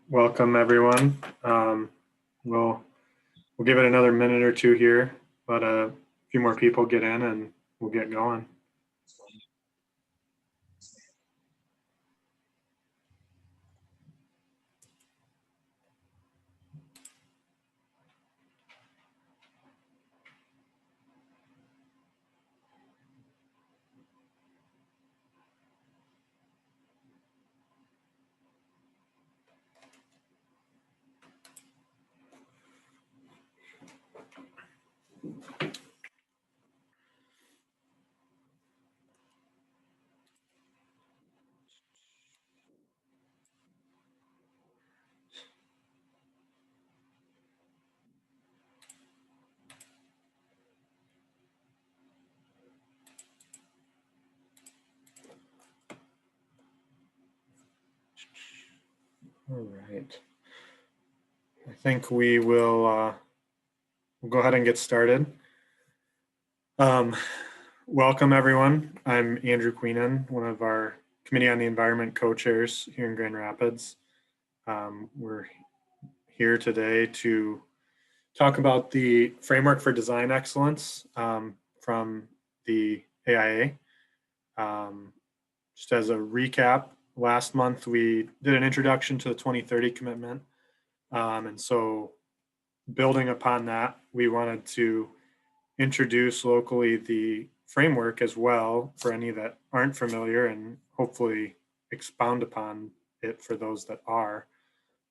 Welcome everyone. We'll give it another minute or two here, let a few more people get in and we'll get going. All right. I think we will we'll go ahead and get started. Welcome everyone. I'm Andrew Queenan, one of our Committee on the Environment co-chairs here in Grand Rapids. We're here today to talk about the Framework for Design Excellence from the AIA. Just as a recap, last month we did an introduction to the 2030 commitment. And so building upon that, we wanted to introduce locally the framework as well for any that aren't familiar, and hopefully expound upon it for those that are,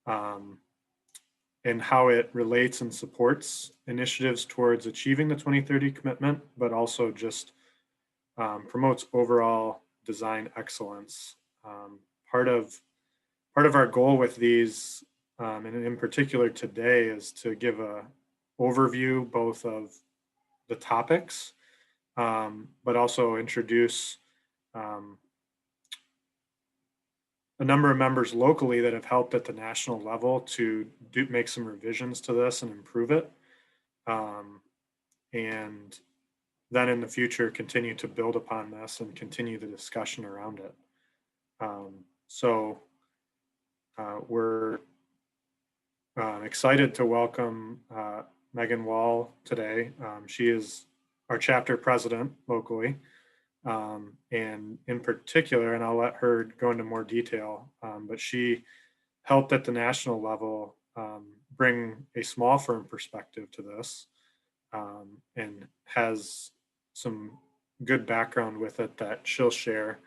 and how it relates and supports initiatives towards achieving the 2030 commitment, but also just promotes overall design excellence. Part of our goal with these, and in particular today, is to give a overview both of the topics, but also introduce a number of members locally that have helped at the national level to make some revisions to this and improve it. And then in the future, continue to build upon this and continue the discussion around it. We're excited to welcome Megan Wahl today. She is our chapter president locally. And in particular, and I'll let her go into more detail, but she helped at the national level bring a small firm perspective to this, and has some good background with it that she'll share.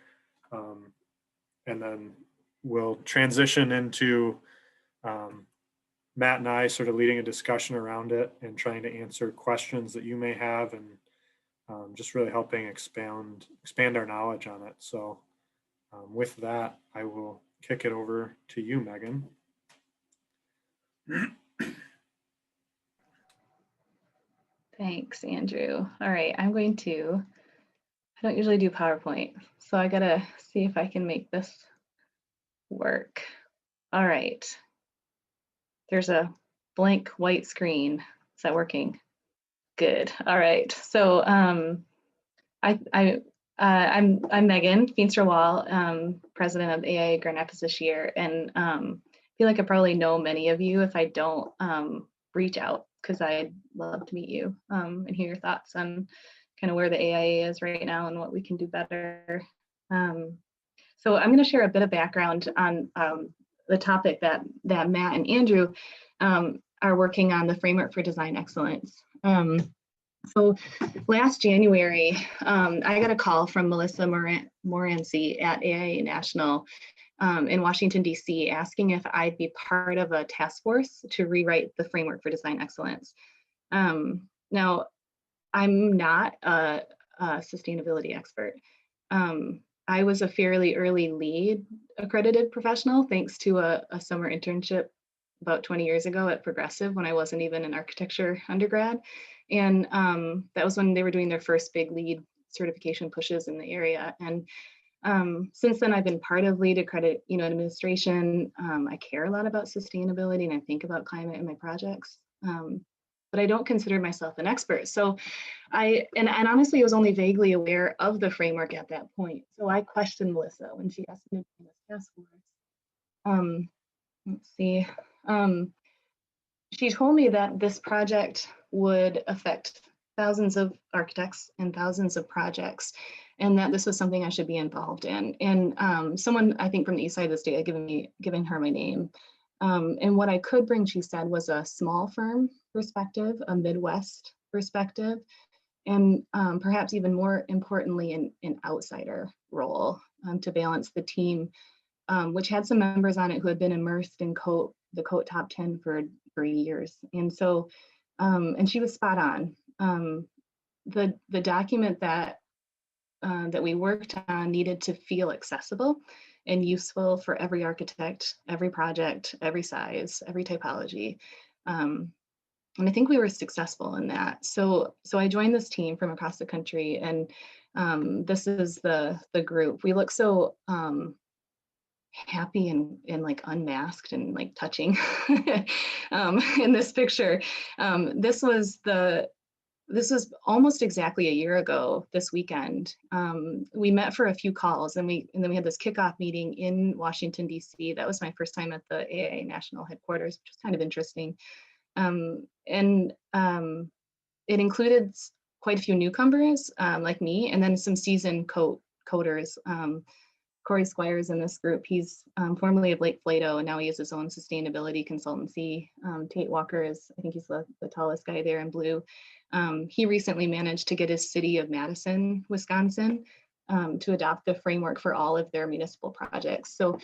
And then we'll transition into Matt and I sort of leading a discussion around it and trying to answer questions that you may have, and just really helping expand our knowledge on it. So with that, I will kick it over to you, Megan. Thanks, Andrew. All right, I don't usually do PowerPoint, so I gotta see if I can make this work. All right. There's a blank white screen. Is that working? Good. All right. So I'm Megan Feenstra-Wahl, president of AIA Grand Rapids this year, and I feel like I probably know many of you if I don't reach out, because I'd love to meet you and hear your thoughts on kind of where the AIA is right now and what we can do better. So I'm going to share a bit of background on the topic that Matt and Andrew are working on, the Framework for Design Excellence. So last January, I got a call from Melissa Moranci at AIA National in Washington, D.C., asking if I'd be part of a task force to rewrite the Framework for Design Excellence. Now, I'm not a sustainability expert. I was a fairly early LEED accredited professional, thanks to a summer internship about 20 years ago at Progressive when I wasn't even an architecture undergrad. And that was when they were doing their first big LEED certification pushes in the area. And since then, I've been part of LEED accredited administration. I care a lot about sustainability and I think about climate in my projects. But I don't consider myself an expert. So and honestly, I was only vaguely aware of the framework at that point. So I questioned Melissa when she asked me to do this task force. let's see. She told me that this project would affect thousands of architects and thousands of projects, and that this was something I should be involved in. And someone, I think from the east side of the state, had given her my name. And what I could bring, she said, was a small firm perspective, a Midwest perspective, and perhaps even more importantly, an outsider role to balance the team, which had some members on it who had been immersed in the COTE top 10 for years. And so, and she was spot on. The document that we worked on needed to feel accessible and useful for every architect, every project, every size, every typology. And I think we were successful in that. So I joined this team from across the country, and this is the group. We look so happy and like unmasked and like touching in this picture. This was almost exactly a year ago this weekend. We met for a few calls, and then we had this kickoff meeting in Washington, D.C. That was my first time at the AIA national headquarters, which was kind of interesting. And it included quite a few newcomers like me, and then some seasoned coders. Corey Squire is in this group. He's formerly of Lake Plato, and now he has his own sustainability consultancy. Tate Walker I think he's the tallest guy there in blue. He recently managed to get his city of Madison, Wisconsin, to adopt the framework for all of their municipal projects. So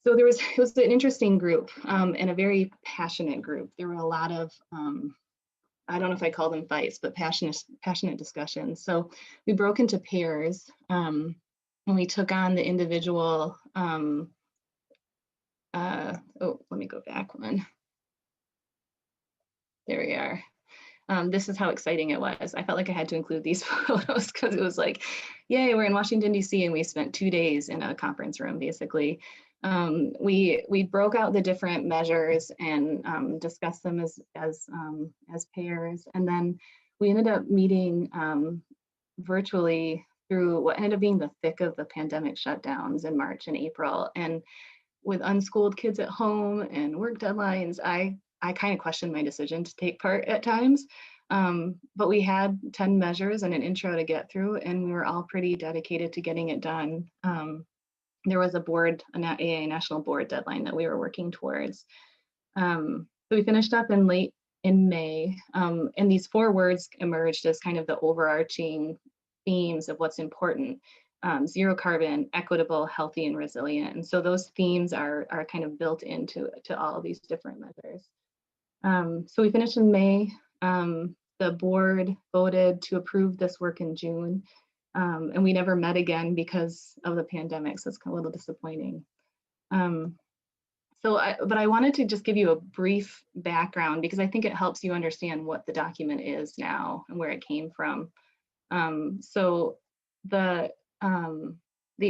it was an interesting group and a very passionate group. There were a lot of, I don't know if I call them fights, but passionate discussions. So we broke into pairs. And we took on the individual, oh, let me go back one. There we are. This is how exciting it was. I felt like I had to include these photos because it was like, yay, we're in Washington, D.C., and we spent 2 days in a conference room, basically. We broke out the different measures and discussed them as pairs. And then we ended up meeting virtually through what ended up being the thick of the pandemic shutdowns in March and April. And with unschooled kids at home and work deadlines, I kind of questioned my decision to take part at times. But we had 10 measures and an intro to get through, and we were all pretty dedicated to getting it done. There was an AIA national board deadline that we were working towards. So we finished up in May, and these 4 words emerged as kind of the overarching themes of what's important: zero carbon, equitable, healthy, and resilient. And so those themes are kind of built into all of these different measures. So we finished in May. The board voted to approve this work in June, and we never met again because of the pandemic. So it's a little disappointing. But I wanted to just give you a brief background because I think it helps you understand what the document is now and where it came from. So the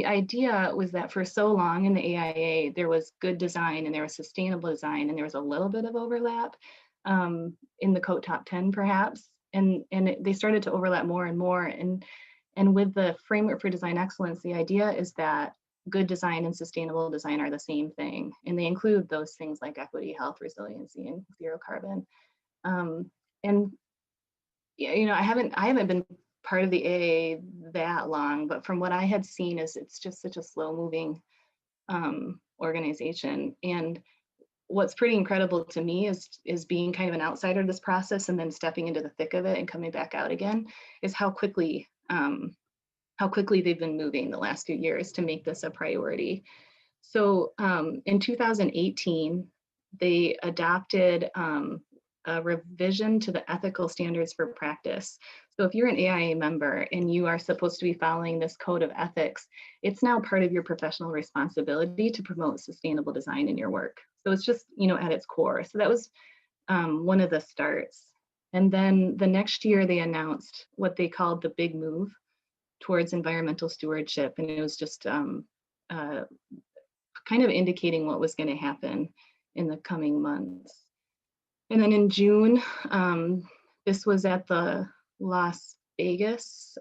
idea was that for so long in the AIA, there was good design and there was sustainable design, and there was a little bit of overlap in the COTE top 10 perhaps. And they started to overlap more and more. And with the framework for design excellence, the idea is that good design and sustainable design are the same thing. And they include those things like equity, health, resiliency, and zero carbon. And you know, I haven't been part of the AA that long, but from what I had seen it's just such a slow moving organization. And what's pretty incredible to me is being kind of an outsider to this process and then stepping into the thick of it and coming back out again, is how quickly they've been moving the last few years to make this a priority. So in 2018, they adopted a revision to the ethical standards for practice. So if you're an AIA member and you are supposed to be following this code of ethics, it's now part of your professional responsibility to promote sustainable design in your work. So it's just, you know, at its core. So that was one of the starts. And then the next year they announced what they called the big move towards environmental stewardship. And it was just kind of indicating what was going to happen in the coming months. And then in June, this was at the Las Vegas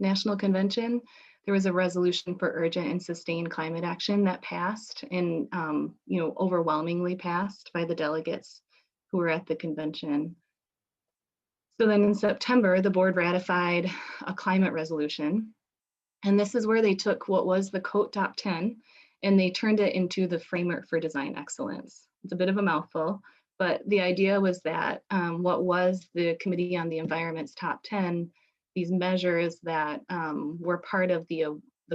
National Convention. there was a resolution for urgent and sustained climate action that passed, and overwhelmingly passed by the delegates who were at the convention. So then in September, the board ratified a climate resolution. And this is where they took what was the COTE Top 10 and they turned it into the Framework for Design Excellence. It's a bit of a mouthful, but the idea was that what was the Committee on the Environment's Top 10, these measures that were part of the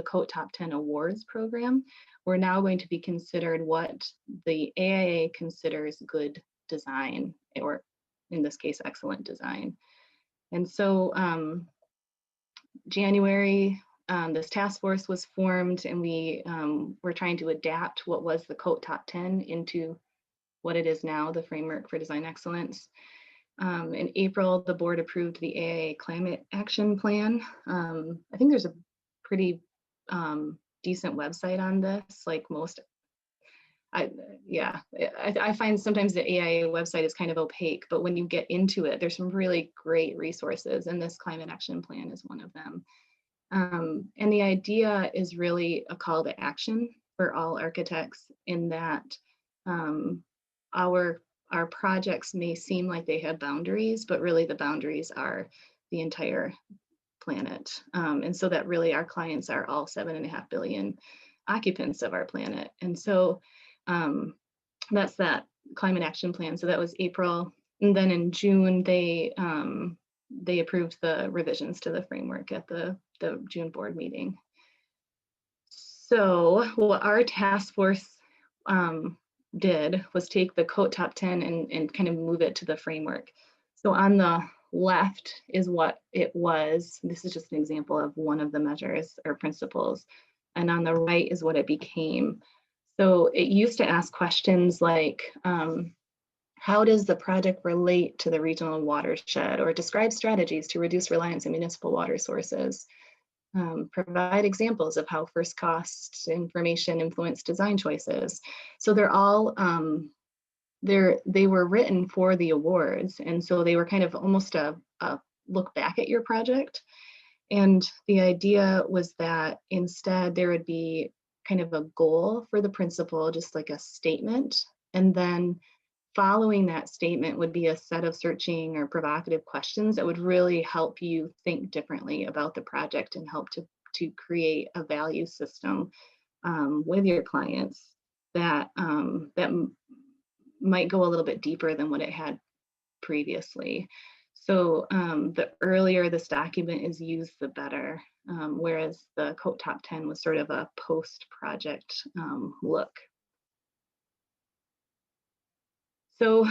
COTE Top 10 Awards program, were now going to be considered what the AIA considers good design, or in this case, excellent design. And so January, this task force was formed, and we were trying to adapt what was the COTE Top 10 into what it is now, the Framework for Design Excellence. In April, the board approved the AIA Climate Action Plan. I think there's a pretty decent website on this, like most. I find sometimes the AIA website is kind of opaque, but when you get into it, there's some really great resources, and this Climate Action Plan is one of them. And the idea is really a call to action for all architects, in that our projects may seem like they have boundaries, but really the boundaries are the entire planet. And so that really our clients are all 7.5 billion occupants of our planet. And so that's that Climate Action Plan. So that was April. And then in June, they approved the revisions to the framework at the June board meeting. So what our task force did was take the COTE Top 10 and kind of move it to the framework. So on the left is what it was. This is just an example of one of the measures or principles. And on the right is what it became. So it used to ask questions like, how does the project relate to the regional watershed, or describe strategies to reduce reliance on municipal water sources? Provide examples of how first cost information influence design choices. So they're all, they were written for the awards. And so they were kind of almost a look back at your project. And the idea was that instead there would be kind of a goal for the principal, just like a statement. And then following that statement would be a set of searching or provocative questions that would really help you think differently about the project and help to create a value system with your clients that might go a little bit deeper than what it had previously. So the earlier this document is used, the better, whereas the COTE Top 10 was sort of a post-project look. So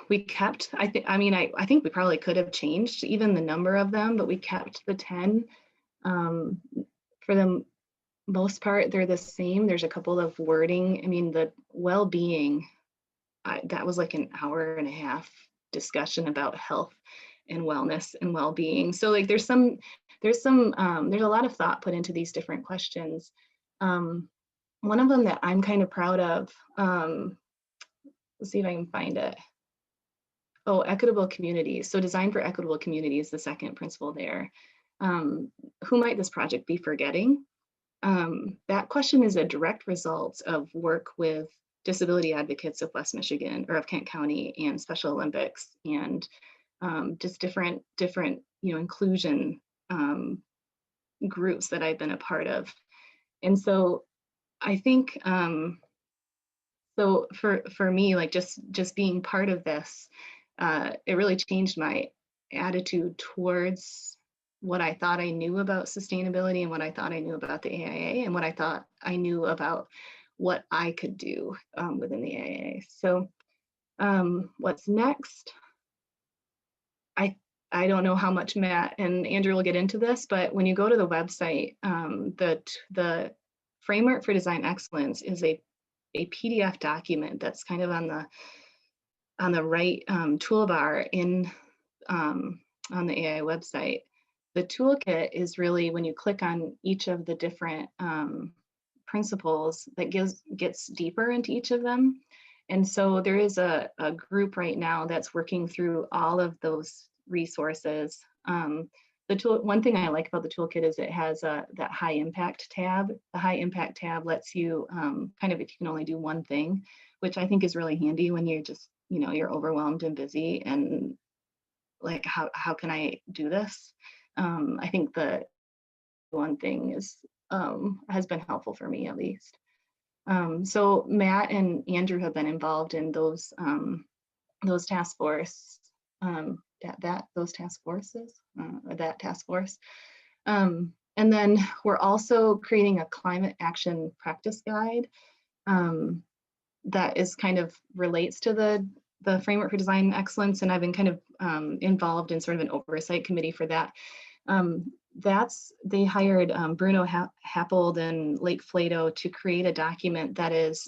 we kept, I think we probably could have changed even the number of them, but we kept the 10. For the most part, they're the same. There's a couple of wording. I mean, the well-being, that was like an hour and a half discussion about health and wellness and well-being. So like there's a lot of thought put into these different questions. One of them that I'm kind of proud of, let's see if I can find it. Oh, equitable communities. So design for equitable communities, the second principle there. Who might this project be forgetting? That question is a direct result of work with disability advocates of West Michigan, or of Kent County, and Special Olympics, and just different inclusion groups that I've been a part of. And so I think so for me, like just being part of this, it really changed my attitude towards what I thought I knew about sustainability, and what I thought I knew about the AIA, and what I thought I knew about what I could do within the AIA. So what's next? I don't know how much Matt and Andrew will get into this, but when you go to the website, the Framework for Design Excellence is a PDF document that's kind of on the right toolbar on the AIA website. The toolkit is really when you click on each of the different principles that gets deeper into each of them. And so there is a group right now that's working through all of those resources. one thing I like about the toolkit is it has that high impact tab. The high impact tab lets you kind of, if you can only do one thing, which I think is really handy when you're just, you're overwhelmed and busy and like, how can I do this? I think the one thing is has been helpful for me, at least. So Matt and Andrew have been involved in those task force, those task forces, or that task force. And then we're also creating a climate action practice guide that is kind of relates to the framework for design excellence. And I've been kind of involved in sort of an oversight committee for that. They hired Bruno Happold and Lake Flato to create a document that is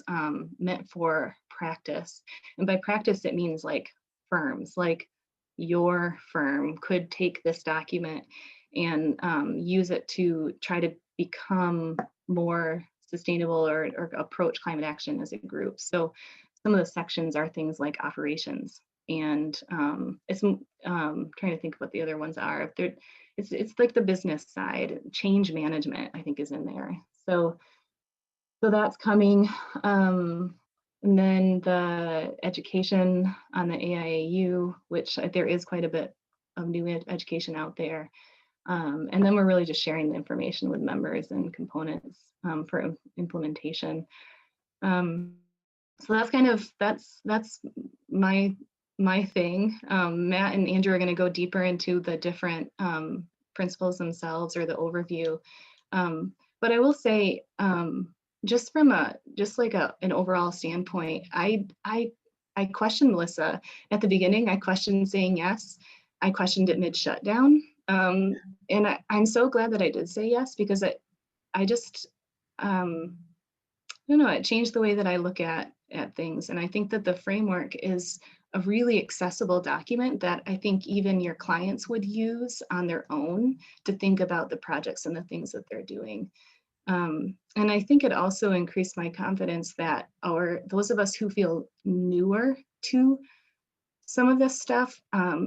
meant for practice. And by practice, it means like firms, like your firm could take this document and use it to try to become more sustainable or approach climate action as a group. So some of the sections are things like operations, and it's trying to think what the other ones are. It's like the business side. Change management, I think, is in there. So that's coming. And then the education on the AIAU, which there is quite a bit of new education out there. And then we're really just sharing the information with members and components for implementation. So that's my thing. Matt and Andrew are going to go deeper into the different principles themselves, or the overview. But I will say, just from an overall standpoint, I questioned Melissa at the beginning. I questioned saying yes. I questioned it mid shutdown. And I'm so glad that I did say yes, because I just, I don't know, it changed the way that I look at things. And I think that the framework is a really accessible document that I think even your clients would use on their own to think about the projects and the things that they're doing. And I think it also increased my confidence that those of us who feel newer to some of this stuff,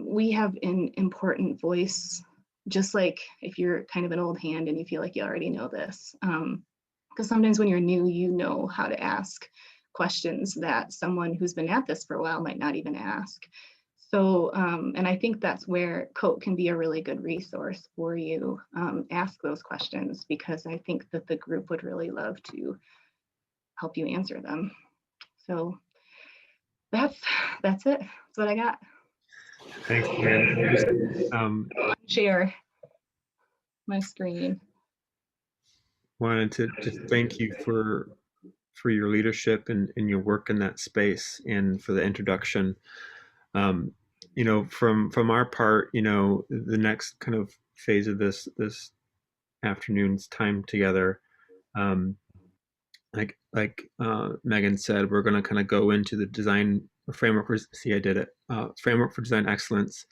we have an important voice, just like if you're kind of an old hand and you feel like you already know this. Because sometimes when you're new, you know how to ask questions that someone who's been at this for a while might not even ask. So, and I think that's where COTE can be a really good resource for you. Ask those questions, because I think that the group would really love to help you answer them. So that's it. That's what I got. Thanks, Megan. Share my screen. Wanted to just thank you for your leadership and your work in that space, and for the introduction. From our part, the next kind of phase of this afternoon's time together, like Megan said, we're going to kind of go into the design framework. See, I did it. Framework for design excellence.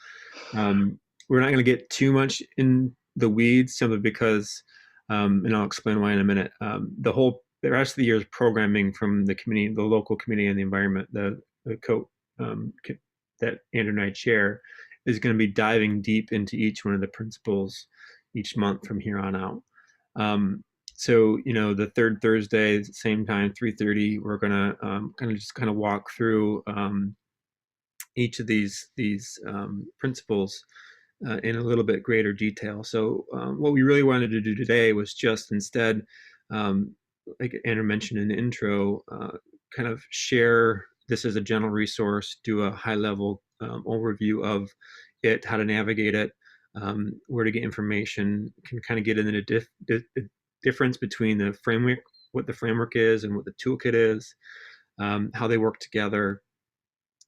We're not going to get too much in the weeds, simply because, and I'll explain why in a minute. The rest of the year's programming from the committee, the local committee on the environment, the COTE that Andrew and I chair, is going to be diving deep into each one of the principles each month from here on out. So, the third Thursday, same time, 3:30, we're going to kind of walk through each of these principles in a little bit greater detail. So what we really wanted to do today was just instead, like Andrew mentioned in the intro, kind of share this as a general resource, do a high-level overview of it, how to navigate it, where to get information, can kind of get into the difference between the framework, what the framework is and what the toolkit is, how they work together.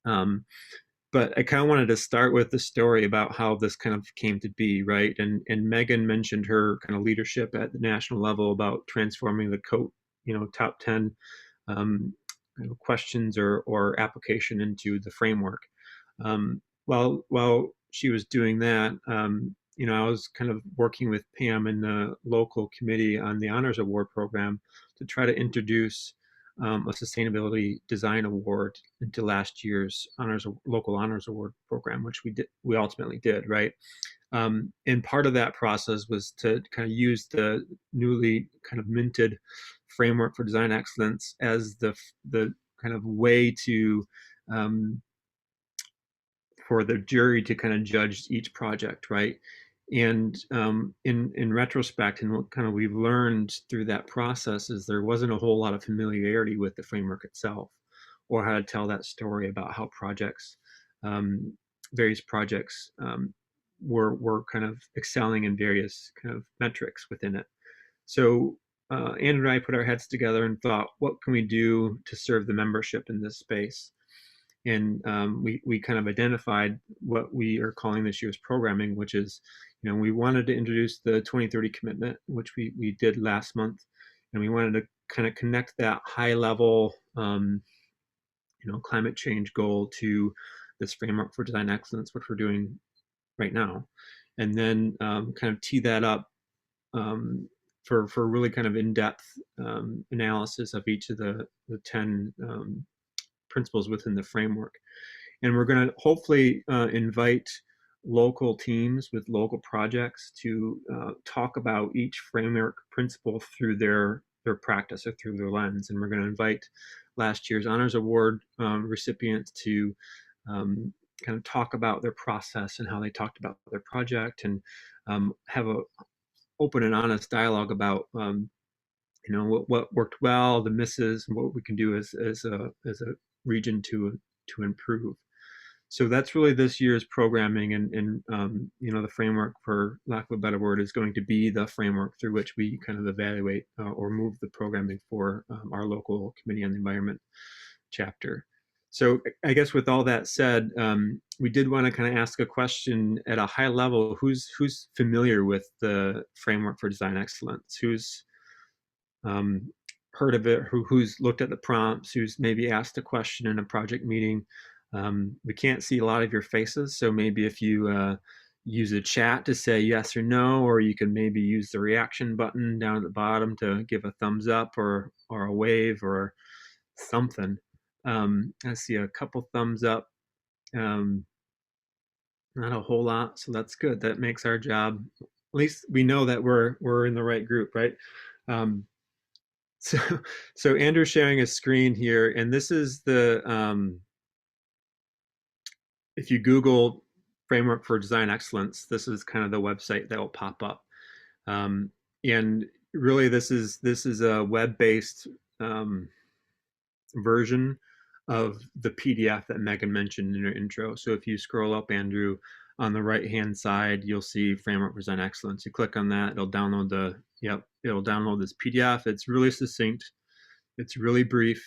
But I kind of wanted to start with the story about how this kind of came to be, right? And Megan mentioned her kind of leadership at the national level about transforming the COTE, top 10 questions or application into the framework. While she was doing that, I was kind of working with Pam in the local committee on the Honors Award program to try to introduce a sustainability design award into last year's local honors award program, which we ultimately did, right? And part of that process was to kind of use the newly kind of minted framework for design excellence as the kind of way to for the jury to kind of judge each project, right? And in retrospect, and what kind of we've learned through that process is there wasn't a whole lot of familiarity with the framework itself, or how to tell that story about how projects, various projects, were kind of excelling in various kind of metrics within it. So Andrew and I put our heads together and thought, what can we do to serve the membership in this space? And we kind of identified what we are calling this year's programming, which is, we wanted to introduce the 2030 commitment, which we did last month, and we wanted to kind of connect that high level, climate change goal to this framework for design excellence, which we're doing right now, and then kind of tee that up for really kind of in-depth analysis of each of the 10 principles within the framework. And we're going to hopefully invite local teams with local projects to talk about each framework principle through their practice or through their lens. And we're going to invite last year's Honors Award recipients to kind of talk about their process and how they talked about their project, and have a open and honest dialogue about what worked well, the misses, and what we can do as a region to improve. So that's really this year's programming, and the framework, for lack of a better word, is going to be the framework through which we kind of evaluate or move the programming for our local Committee on the Environment chapter. So I guess with all that said, we did want to kind of ask a question at a high level: who's familiar with the framework for design excellence? Who's heard of it? Who's looked at the prompts? Who's maybe asked a question in a project meeting? We can't see a lot of your faces, so maybe if you use a chat to say yes or no, or you can maybe use the reaction button down at the bottom to give a thumbs up or a wave or something. I see a couple thumbs up, not a whole lot, so that's good. That makes our job, at least we know that we're in the right group, right? So Andrew's sharing a screen here, and this is the if you Google framework for design excellence, this is kind of the website that will pop up. And really, this is a web-based version of the PDF that Megan mentioned in her intro. So if you scroll up, Andrew, on the right-hand side, you'll see framework for design excellence. You click on that, it'll download it'll download this PDF. It's really succinct. It's really brief.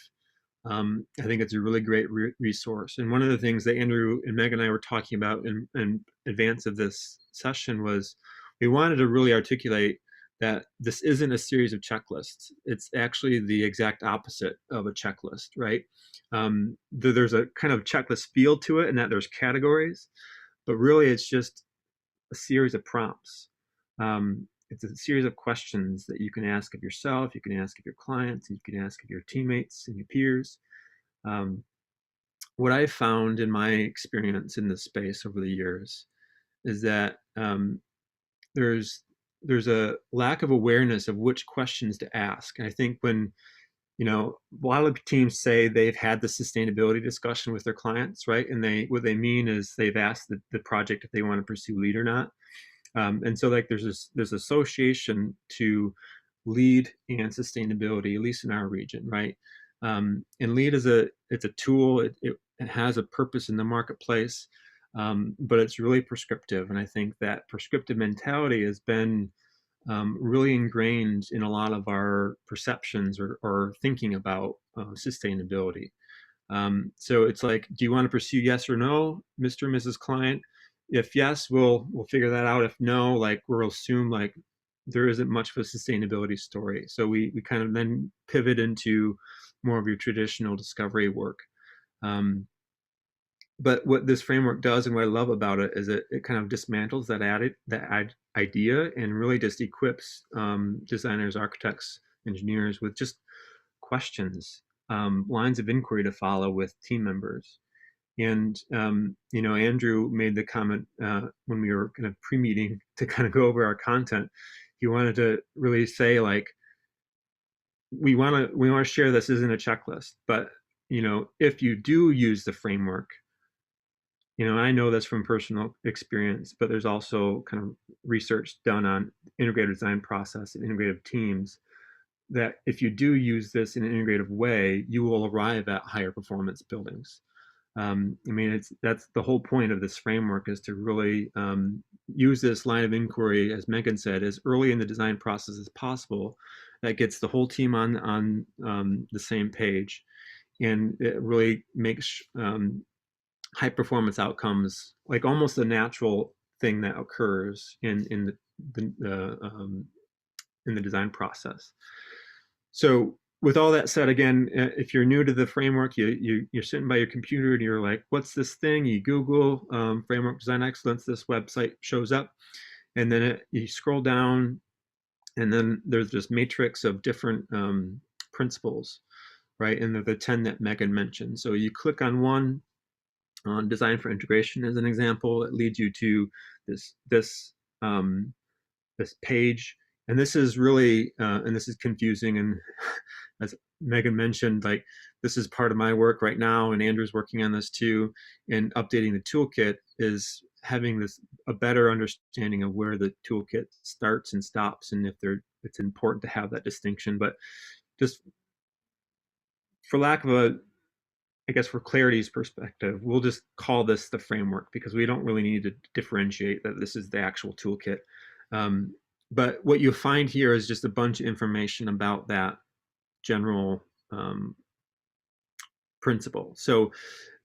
I think it's a really great resource. And one of the things that Andrew and Megan and I were talking about in advance of this session was we wanted to really articulate that this isn't a series of checklists. It's actually the exact opposite of a checklist, right? There's a kind of checklist feel to it, and that there's categories, but really it's just a series of prompts. It's a series of questions that you can ask of yourself, you can ask of your clients, and you can ask of your teammates and your peers. What I've found in my experience in this space over the years is that there's a lack of awareness of which questions to ask. And I think when, a lot of teams say they've had the sustainability discussion with their clients, right? And what they mean is they've asked the project if they want to pursue LEED or not. And so there's association to LEED and sustainability, at least in our region, right? And LEED it's a tool. It has a purpose in the marketplace, but it's really prescriptive. And I think that prescriptive mentality has been really ingrained in a lot of our perceptions or thinking about sustainability. So it's like, do you want to pursue yes or no, Mr. and Mrs. Client? If yes, we'll figure that out. If no, we'll assume there isn't much of a sustainability story. So we kind of then pivot into more of your traditional discovery work. But what this framework does, and what I love about it, is it kind of dismantles that idea and really just equips designers, architects, engineers with just questions, lines of inquiry to follow with team members. And you know, Andrew made the comment when we were kind of pre-meeting to kind of go over our content. He wanted to really say, like, we want to share this isn't a checklist, but you know, if you do use the framework, you know, I know this from personal experience, but there's also kind of research done on integrated design process and integrative teams that if you do use this in an integrative way, you will arrive at higher performance buildings. I mean, that's the whole point of this framework, is to really use this line of inquiry, as Megan said, as early in the design process as possible. That gets the whole team on the same page, and it really makes high performance outcomes like almost a natural thing that occurs in the design process. So with all that said, again, if you're new to the framework, you're sitting by your computer and you're like, what's this thing? You Google Framework Design Excellence, this website shows up, and then you scroll down, and then there's this matrix of different principles, right? And they're the 10 that Megan mentioned. So you click on one, on design for integration as an example, it leads you to this page. And this is really, and this is confusing. And as Megan mentioned, like, this is part of my work right now, and Andrew's working on this too. And updating the toolkit is having a better understanding of where the toolkit starts and stops, and if it's important to have that distinction. But just for lack of I guess for clarity's perspective, we'll just call this the framework, because we don't really need to differentiate that this is the actual toolkit. But what you'll find here is just a bunch of information about that general principle. So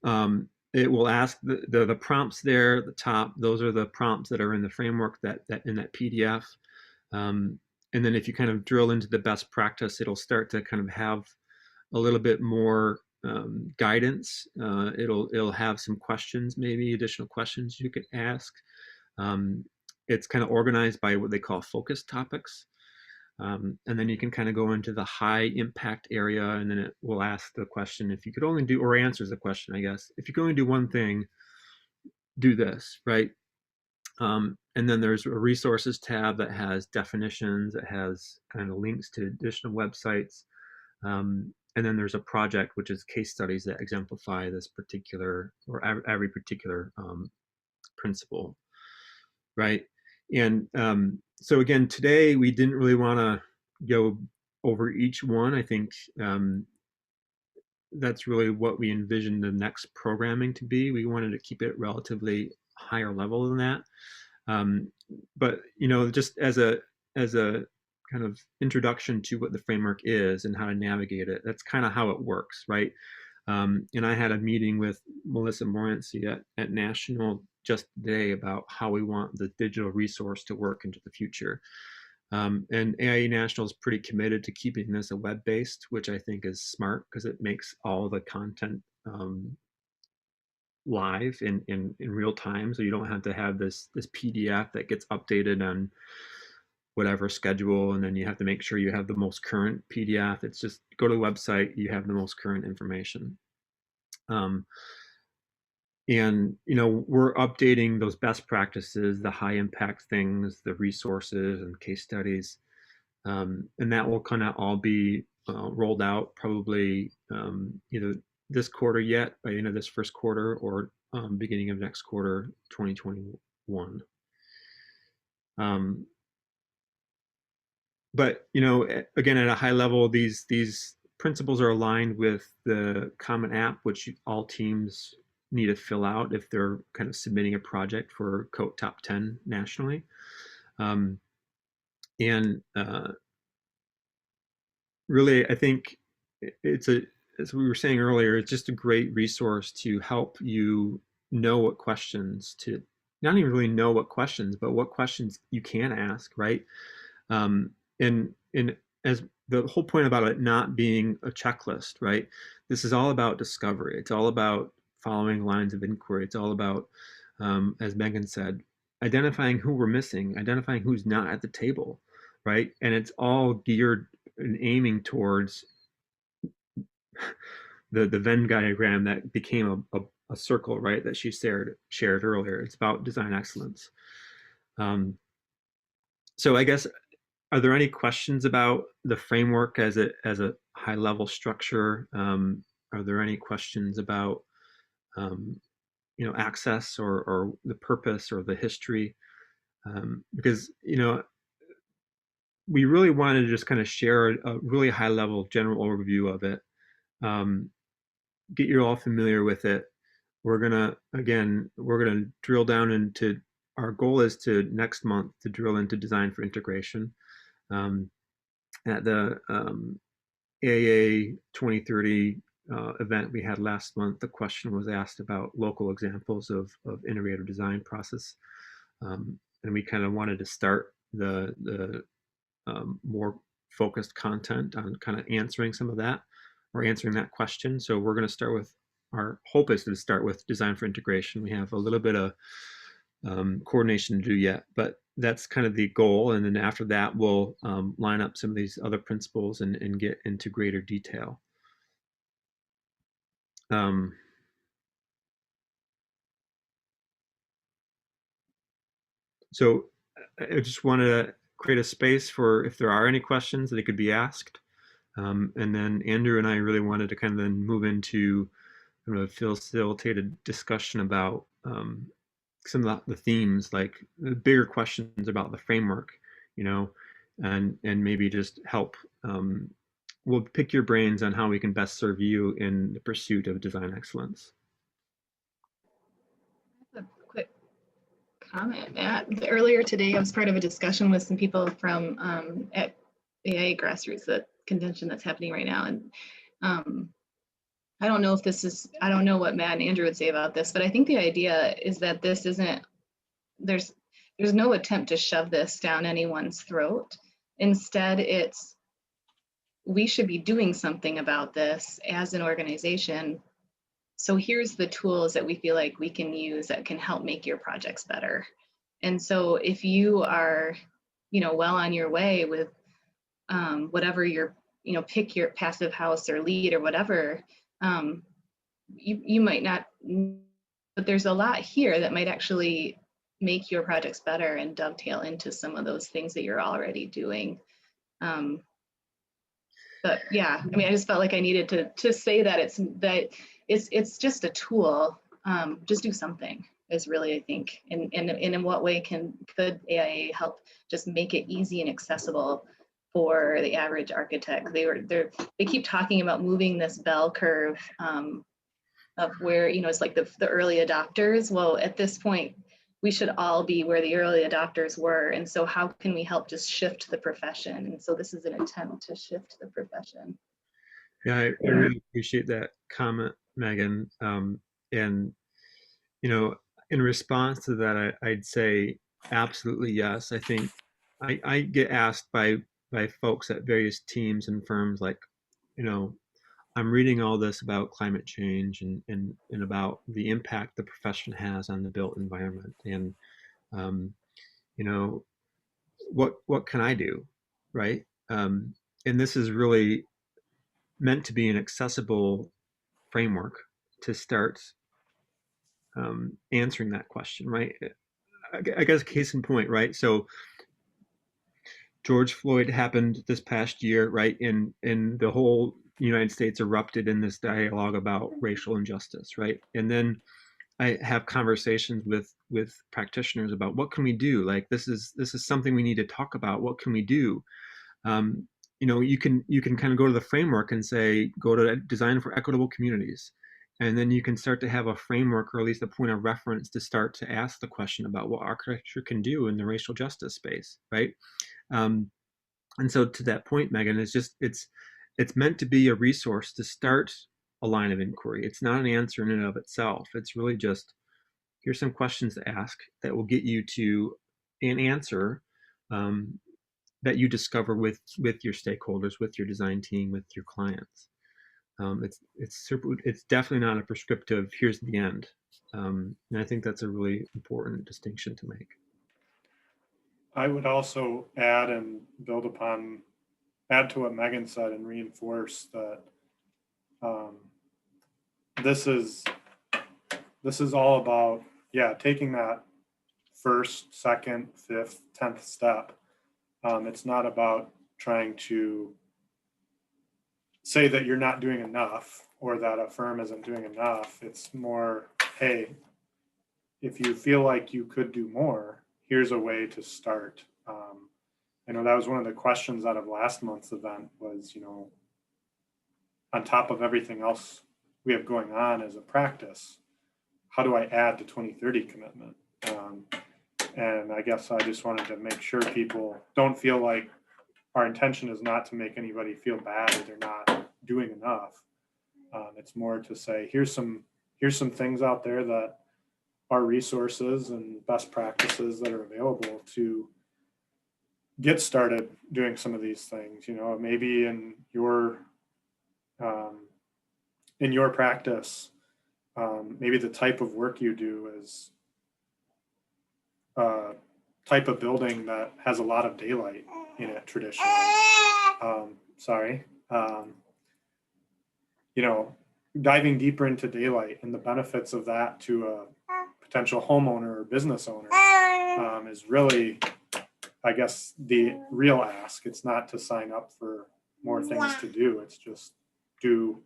it will ask the prompts there at the top. Those are the prompts that are in the framework that in that PDF. And then if you kind of drill into the best practice, it'll start to kind of have a little bit more guidance. It'll have some questions, maybe additional questions you could ask. It's kind of organized by what they call focus topics. And then you can kind of go into the high impact area, and then it will ask the question, if you could only do, or answers the question, I guess, if you could only do one thing, do this, right? And then there's a resources tab that has definitions, that has kind of links to additional websites. And then there's a project, which is case studies that exemplify this particular, or every particular principle, right? And so again, today we didn't really want to go over each one. I think that's really what we envisioned the next programming to be. We wanted to keep it relatively higher level than that. But you know, just as a kind of introduction to what the framework is and how to navigate it, that's kind of how it works, right? And I had a meeting with Melissa Morency at National just today about how we want the digital resource to work into the future. And AIA National is pretty committed to keeping this a web-based, which I think is smart, because it makes all the content live in real time, so you don't have to have this PDF that gets updated on whatever schedule, and then you have to make sure you have the most current PDF. It's just go to the website, you have the most current information. And you know, we're updating those best practices, the high impact things, the resources and case studies, and that will kind of all be rolled out probably either this quarter yet, by the end of this first quarter, or beginning of next quarter, 2021. But you know, again, at a high level, these principles are aligned with the Common App, which all teams need to fill out if they're kind of submitting a project for COTE Top 10 nationally. And really, I think it's as we were saying earlier, it's just a great resource to help you know what questions to, not even really know what questions, but what questions you can ask, right? And as the whole point about it not being a checklist, right? This is all about discovery. It's all about following lines of inquiry. It's all about, as Megan said, identifying who we're missing, identifying who's not at the table, right? And it's all geared and aiming towards the Venn diagram that became a circle, right, that she shared earlier. It's about design excellence. So I guess, are there any questions about the framework as a high level structure? Are there any questions about access or the purpose or the history? Because we really wanted to just kind of share a really high level general overview of it, get you all familiar with it. We're gonna drill down into, our goal is to next month to drill into design for integration. At the AIA 2030 event we had last month, the question was asked about local examples of integrative design process, and we kind of wanted to start the more focused content on kind of answering some of that, or answering that question. So we're going to start with, our hope is to start with design for integration. We have a little bit of coordination to do yet, but that's kind of the goal. And then after that, we'll line up some of these other principles and get into greater detail. So I just want to create a space for, if there are any questions, that it could be asked. And then Andrew and I really wanted to kind of then move into a facilitated discussion about some of the themes, like the bigger questions about the framework, and maybe just help. We'll pick your brains on how we can best serve you in the pursuit of design excellence. A quick comment, Matt. Earlier today, I was part of a discussion with some people from at AIA Grassroots, the convention that's happening right now, and I don't know if this is, I don't know what Matt and Andrew would say about this, but I think the idea is that this isn't, there's no attempt to shove this down anyone's throat. Instead, it's, we should be doing something about this as an organization. So here's the tools that we feel like we can use that can help make your projects better. And so if you are, well on your way with whatever your, pick your passive house or lead or whatever, you might not, but there's a lot here that might actually make your projects better and dovetail into some of those things that you're already doing. But yeah, I mean, I just felt like I needed to say that it's just a tool. Just do something is really, I think, and in what way could AIA help just make it easy and accessible for the average architect? They keep talking about moving this bell curve of where, it's like the early adopters. Well, at this point, we should all be where the early adopters were. And so how can we help just shift the profession? And so this is an attempt to shift the profession. Yeah, I really appreciate that comment, Megan. And, in response to that, I'd say absolutely yes. I think I get asked by folks at various teams and firms, like, I'm reading all this about climate change and about the impact the profession has on the built environment. And, what can I do, right? And this is really meant to be an accessible framework to start answering that question, right? I guess case in point, right? So George Floyd happened this past year, right? And the whole United States erupted in this dialogue about racial injustice, right? And then I have conversations with practitioners about what can we do? Like, this is something we need to talk about. What can we do? You can kind of go to the framework and say, go to design for equitable communities. And then you can start to have a framework, or at least a point of reference, to start to ask the question about what architecture can do in the racial justice space, right? And so to that point, Megan, it's meant to be a resource to start a line of inquiry. It's not an answer in and of itself. It's really just, here's some questions to ask that will get you to an answer that you discover with your stakeholders, with your design team, with your clients. It's definitely not a prescriptive, here's the end. And I think that's a really important distinction to make. I would also add and add to what Megan said and reinforce that this is this is all about, yeah, taking that first, second, fifth, 10th step. It's not about trying to say that you're not doing enough or that a firm isn't doing enough. It's more, hey, if you feel like you could do more, here's a way to start. I know that was one of the questions out of last month's event was, on top of everything else we have going on as a practice, how do I add to 2030 commitment? And I guess I just wanted to make sure people don't feel like our intention is not to make anybody feel bad that they're not doing enough. It's more to say, here's some things out there that are resources and best practices that are available to get started doing some of these things. Maybe in your practice, maybe the type of work you do is a type of building that has a lot of daylight in it traditionally. Diving deeper into daylight and the benefits of that to a potential homeowner or business owner is really, I guess, the real ask. It's not to sign up for more things to do. It's just do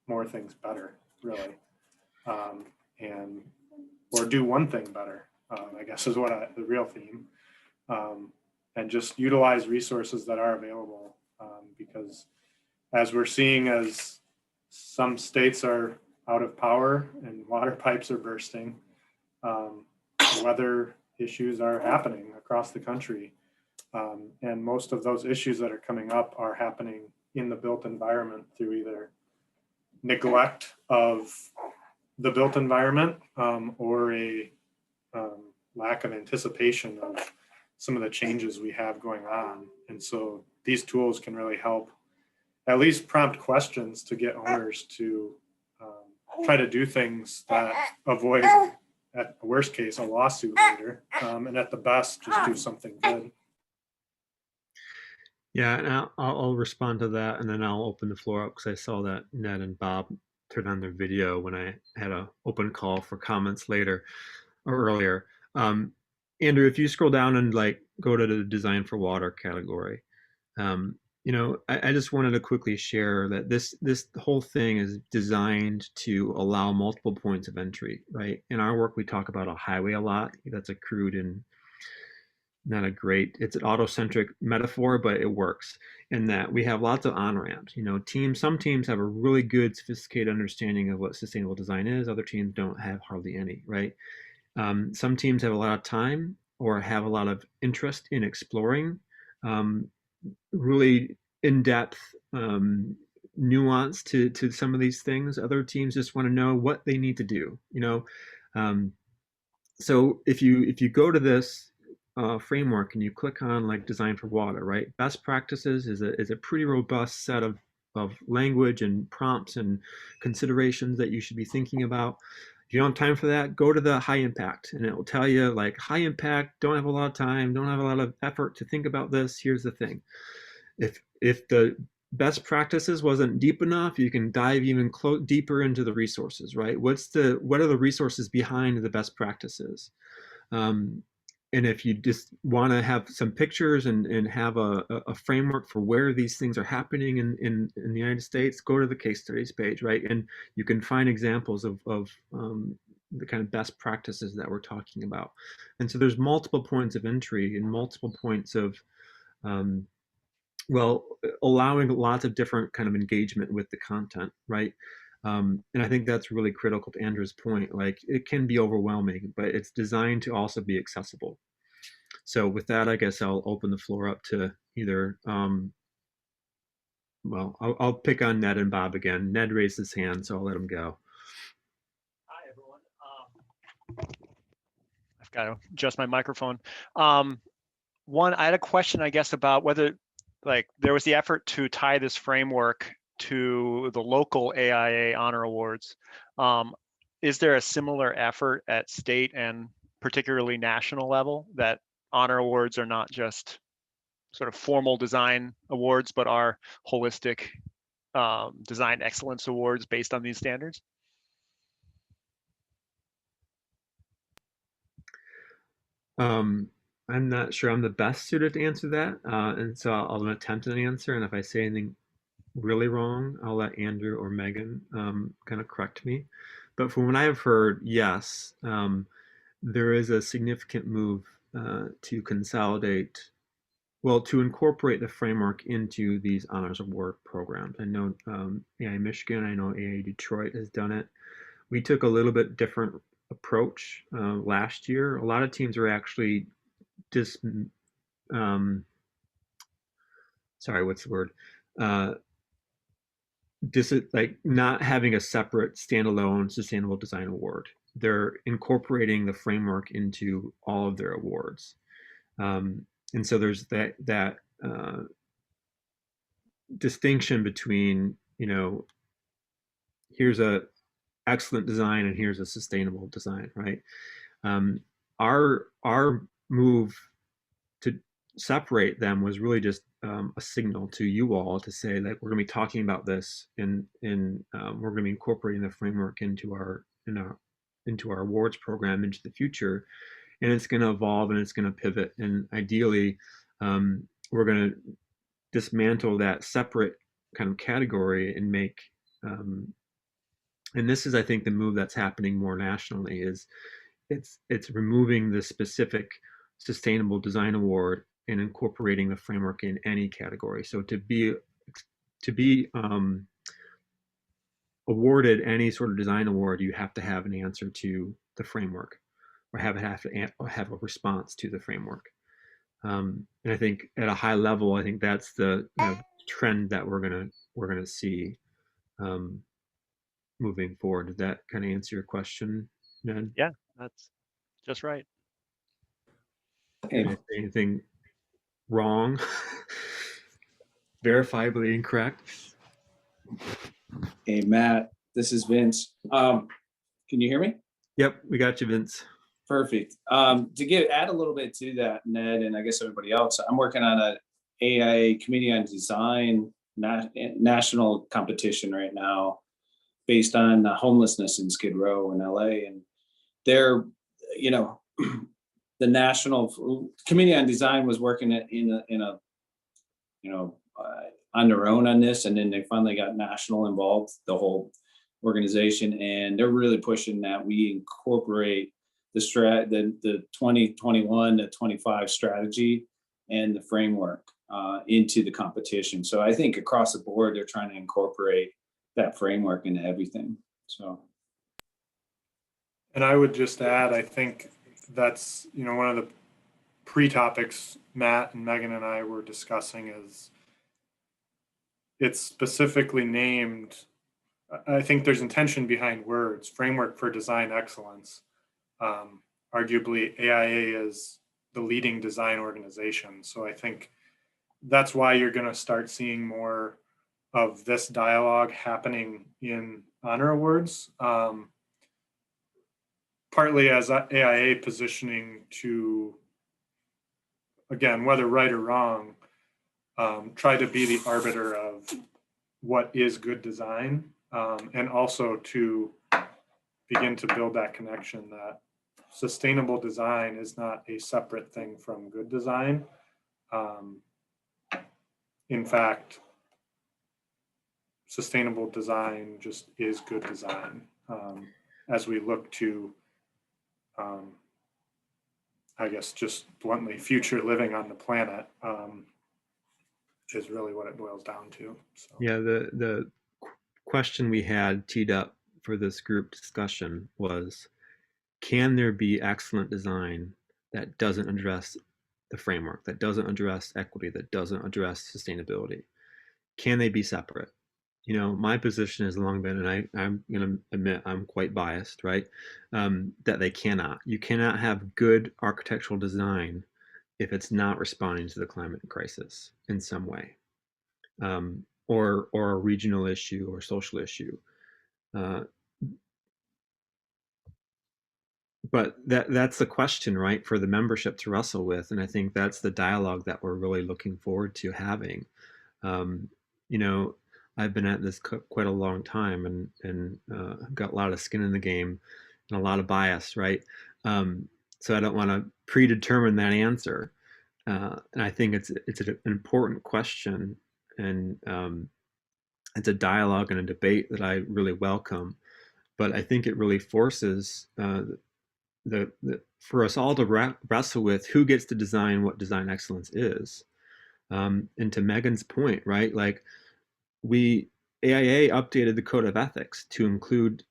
more things better, really. Or do one thing better, I guess is the real theme. And just utilize resources that are available, because as we're seeing, as some states are out of power and water pipes are bursting, weather issues are happening across the country. And most of those issues that are coming up are happening in the built environment through either neglect of the built environment or a lack of anticipation of some of the changes we have going on. And so these tools can really help at least prompt questions to get owners to try to do things that avoid, at the worst case, a lawsuit later, and at the best, just do something good. Yeah, and I'll respond to that, and then I'll open the floor up because I saw that Ned and Bob turned on their video when I had an open call for comments later or earlier. Andrew, if you scroll down and go to the design for water category, I just wanted to quickly share that this whole thing is designed to allow multiple points of entry, right? In our work, we talk about a highway a lot. That's a crude and it's an auto-centric metaphor, but it works in that we have lots of on-ramps. Some teams have a really good, sophisticated understanding of what sustainable design is. Other teams don't have hardly any, right? Some teams have a lot of time or have a lot of interest in exploring really in-depth nuance to some of these things. Other teams just want to know what they need to do. So if you go to this framework and you click on design for water, right? Best practices is a pretty robust set of language and prompts and considerations that you should be thinking about. If you don't have time for that, go to the high impact, and it will tell you high impact, don't have a lot of time, don't have a lot of effort to think about this. Here's the thing. If the best practices wasn't deep enough, you can dive even deeper into the resources, right? What are the resources behind the best practices? And if you just want to have some pictures and have a framework for where these things are happening in the United States, go to the case studies page, right? And you can find examples of the kind of best practices that we're talking about. And so there's multiple points of entry and multiple points of, allowing lots of different kind of engagement with the content, right? And I think that's really critical to Andrew's point. It can be overwhelming, but it's designed to also be accessible. So with that, I guess I'll open the floor up to either, I'll pick on Ned and Bob again. Ned raised his hand, so I'll let him go. Hi, everyone. I've got to adjust my microphone. One, I had a question, I guess, about whether there was the effort to tie this framework to the local AIA honor awards. Is there a similar effort at state and particularly national level that honor awards are not just sort of formal design awards, but are holistic design excellence awards based on these standards? I'm not sure I'm the best suited to answer that, and so I'll attempt an answer. And if I say anything really wrong, I'll let Andrew or Megan kind of correct me. But from what I have heard, yes, there is a significant move to consolidate, well, to incorporate the framework into these honors award programs. I know AI Michigan, I know AA Detroit has done it. We took a little bit different approach last year. A lot of teams are actually just, sorry, what's the word? Like not having a separate standalone sustainable design award. They're incorporating the framework into all of their awards. And so there's that distinction between, here's a excellent design and here's a sustainable design, right? Our move to separate them was really just a signal to you all to say that we're going to be talking about this, and we're going to be incorporating the framework into our awards program into the future, and it's going to evolve and it's going to pivot, and ideally, we're going to dismantle that separate kind of category and make. And this is, I think, the move that's happening more nationally is it's removing the specific sustainable design award and incorporating the framework in any category. So to be awarded any sort of design award, you have to have an answer to the framework, or have a response to the framework. And I think at a high level, I think that's the trend that we're gonna see moving forward. Did that kind of answer your question, Ned? Yeah, that's just right. Did I say anything wrong? Verifiably incorrect? Hey, Matt, this is Vince. Can you hear me? Yep, we got you, Vince. Perfect. To add a little bit to that, Ned, and I guess everybody else, I'm working on a AIA Committee on Design national competition right now based on homelessness in Skid Row in LA. And they're, the National Committee on Design was working on their own on this, and then they finally got national involved, the whole organization, and they're really pushing that we incorporate the 2021 to 25 strategy and the framework into the competition. So I think across the board, they're trying to incorporate that framework into everything. So. And I would just add, I think that's, one of the pre-topics Matt and Megan and I were discussing is it's specifically named, I think there's intention behind words, framework for design excellence. Arguably AIA is the leading design organization. So I think that's why you're going to start seeing more of this dialogue happening in honor awards. Partly as AIA positioning to, again, whether right or wrong, try to be the arbiter of what is good design, and also to begin to build that connection that sustainable design is not a separate thing from good design. In fact, sustainable design just is good design as we look to, I guess, just bluntly, future living on the planet is really what it boils down to. So. Yeah, the question we had teed up for this group discussion was, can there be excellent design that doesn't address the framework, that doesn't address equity, that doesn't address sustainability? Can they be separate? My position has long been, and I'm going to admit I'm quite biased, right? That they cannot. You cannot have good architectural design if it's not responding to the climate crisis in some way, or a regional issue or social issue. But that's the question, right, for the membership to wrestle with, and I think that's the dialogue that we're really looking forward to having. I've been at this quite a long time, and I've got a lot of skin in the game and a lot of bias, right? So I don't want to predetermine that answer. And I think it's an important question, and it's a dialogue and a debate that I really welcome. But I think it really forces for us all to wrestle with who gets to design what design excellence is. And to Megan's point, right? Like AIA updated the Code of Ethics to include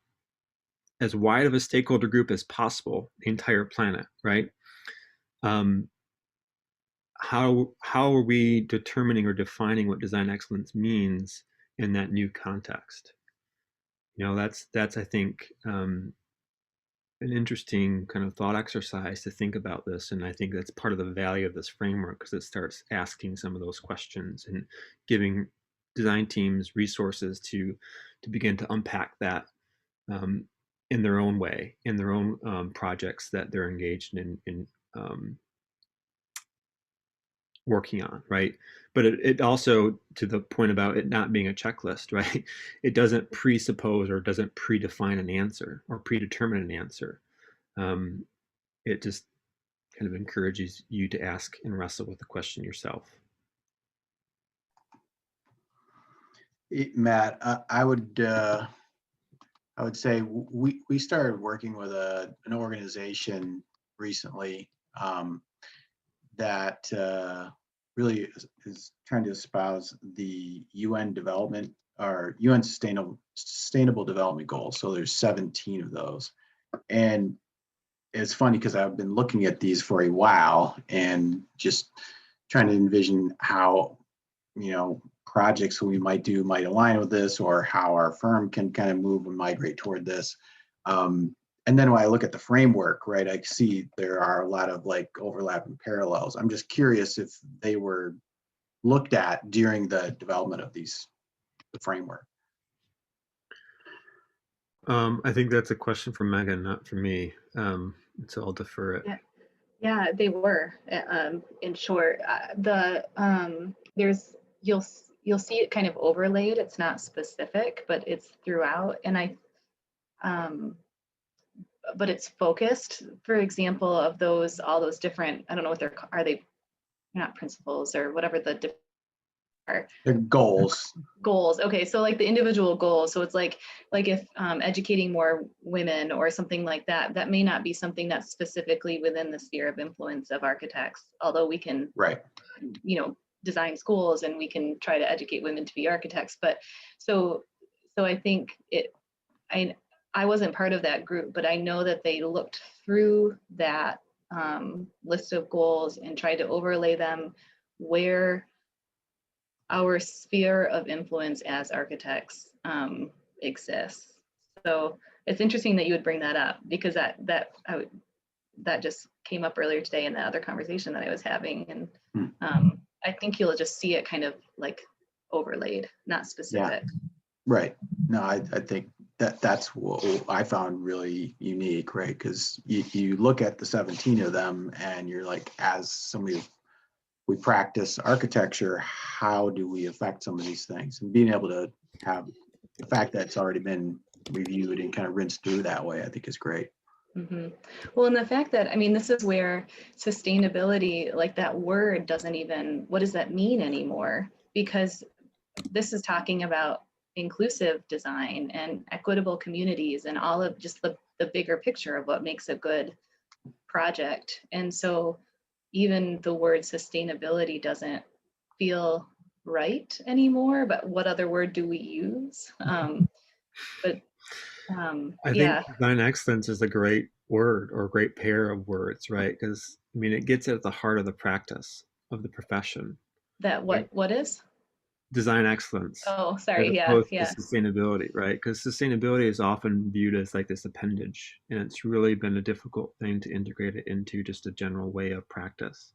as wide of a stakeholder group as possible, the entire planet, right? How are we determining or defining what design excellence means in that new context? You know, that's I think an interesting kind of thought exercise to think about this, and I think that's part of the value of this framework, because it starts asking some of those questions and giving design teams resources to begin to unpack that in their own way, in their own projects that they're engaged in working on, right? But it also, to the point about it not being a checklist, right? It doesn't presuppose or doesn't predefine an answer or predetermine an answer. It just kind of encourages you to ask and wrestle with the question yourself. Matt, I would say we started working with an organization recently that really is trying to espouse the UN development or UN sustainable development goals. So there's 17 of those, and it's funny because I've been looking at these for a while and just trying to envision how, you know, projects we might do might align with this, or how our firm can kind of move and migrate toward this. And then when I look at the framework, right, I see there are a lot of like overlapping parallels. I'm just curious if they were looked at during the development of the framework. I think that's a question for Megan, not for me. So I'll defer it. Yeah, they were. In short, you'll see it kind of overlaid. It's not specific, but it's throughout, and but it's focused. For example, of all those different, I don't know what they're not principles or whatever the different are. The goals. Okay, so like the individual goals. So it's like if educating more women or something like that, that may not be something that's specifically within the sphere of influence of architects, although we can, right, you know, design schools and we can try to educate women to be architects. But so I think I wasn't part of that group, but I know that they looked through that list of goals and tried to overlay them where our sphere of influence as architects exists. So it's interesting that you would bring that up, because that just came up earlier today in the other conversation that I was having, and I think you'll just see it kind of like overlaid, not specific. Yeah. Right. No, I think that's what I found really unique, right? Because you look at the 17 of them and you're like, as somebody, we practice architecture, how do we affect some of these things? And being able to have the fact that it's already been reviewed and kind of rinsed through that way, I think is great. Mm-hmm. Well, and the fact that, I mean, this is where sustainability, like that word doesn't even, what does that mean anymore? Because this is talking about inclusive design and equitable communities and all of just the bigger picture of what makes a good project. And so even the word sustainability doesn't feel right anymore, but what other word do we use? I think design excellence is a great word, or a great pair of words, right? Because I mean, it gets at the heart of the practice of the profession. That what is? Design excellence. Oh, sorry. As Yeah. opposed to sustainability, right? Because sustainability is often viewed as like this appendage, and it's really been a difficult thing to integrate it into just a general way of practice.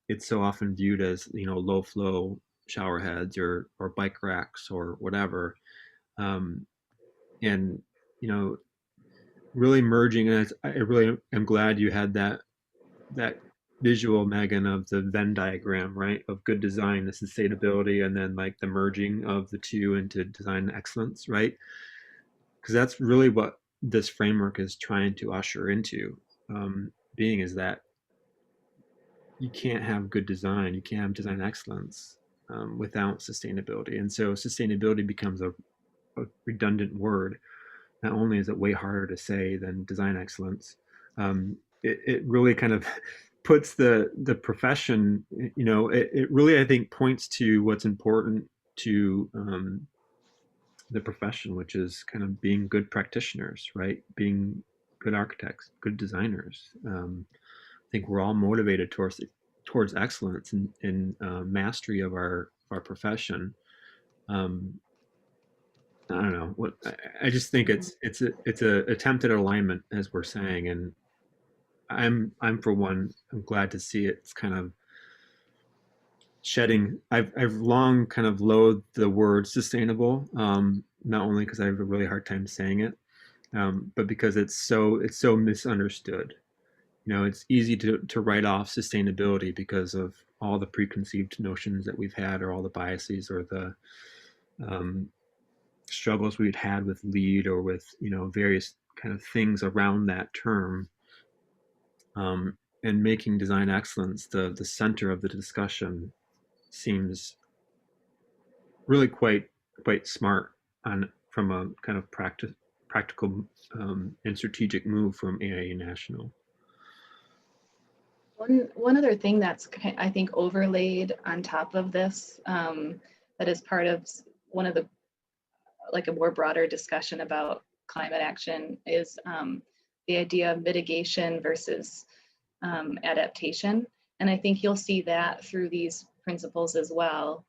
It's so often viewed as, you know, low flow shower heads or bike racks or whatever. And, you know, really merging, and I really am glad you had that visual, Megan, of the Venn diagram, right? Of good design, the sustainability, and then like the merging of the two into design excellence, right? Because that's really what this framework is trying to usher into. being is that you can't have good design, you can't have design excellence without sustainability. And so sustainability becomes a redundant word. Not only is it way harder to say than design excellence, it really kind of puts the profession, it really, I think, points to what's important to the profession, which is kind of being good practitioners, right? Being good architects, good designers. I think we're all motivated towards excellence and mastery of our profession. I don't know what I just think it's a attempt at alignment, as we're saying, and I'm for one, I'm glad to see it's kind of shedding. I've long kind of loathed the word sustainable, not only because I have a really hard time saying it, but because it's so misunderstood. It's easy to write off sustainability because of all the preconceived notions that we've had, or all the biases, or the struggles we've had with LEED, or with various kind of things around that term, and making design excellence the center of the discussion seems really quite smart from a kind of practical and strategic move from AIA National. One other thing that's, I think, overlaid on top of this, that is part of one of the, like, a more broader discussion about climate action, is the idea of mitigation versus adaptation. And I think you'll see that through these principles as well.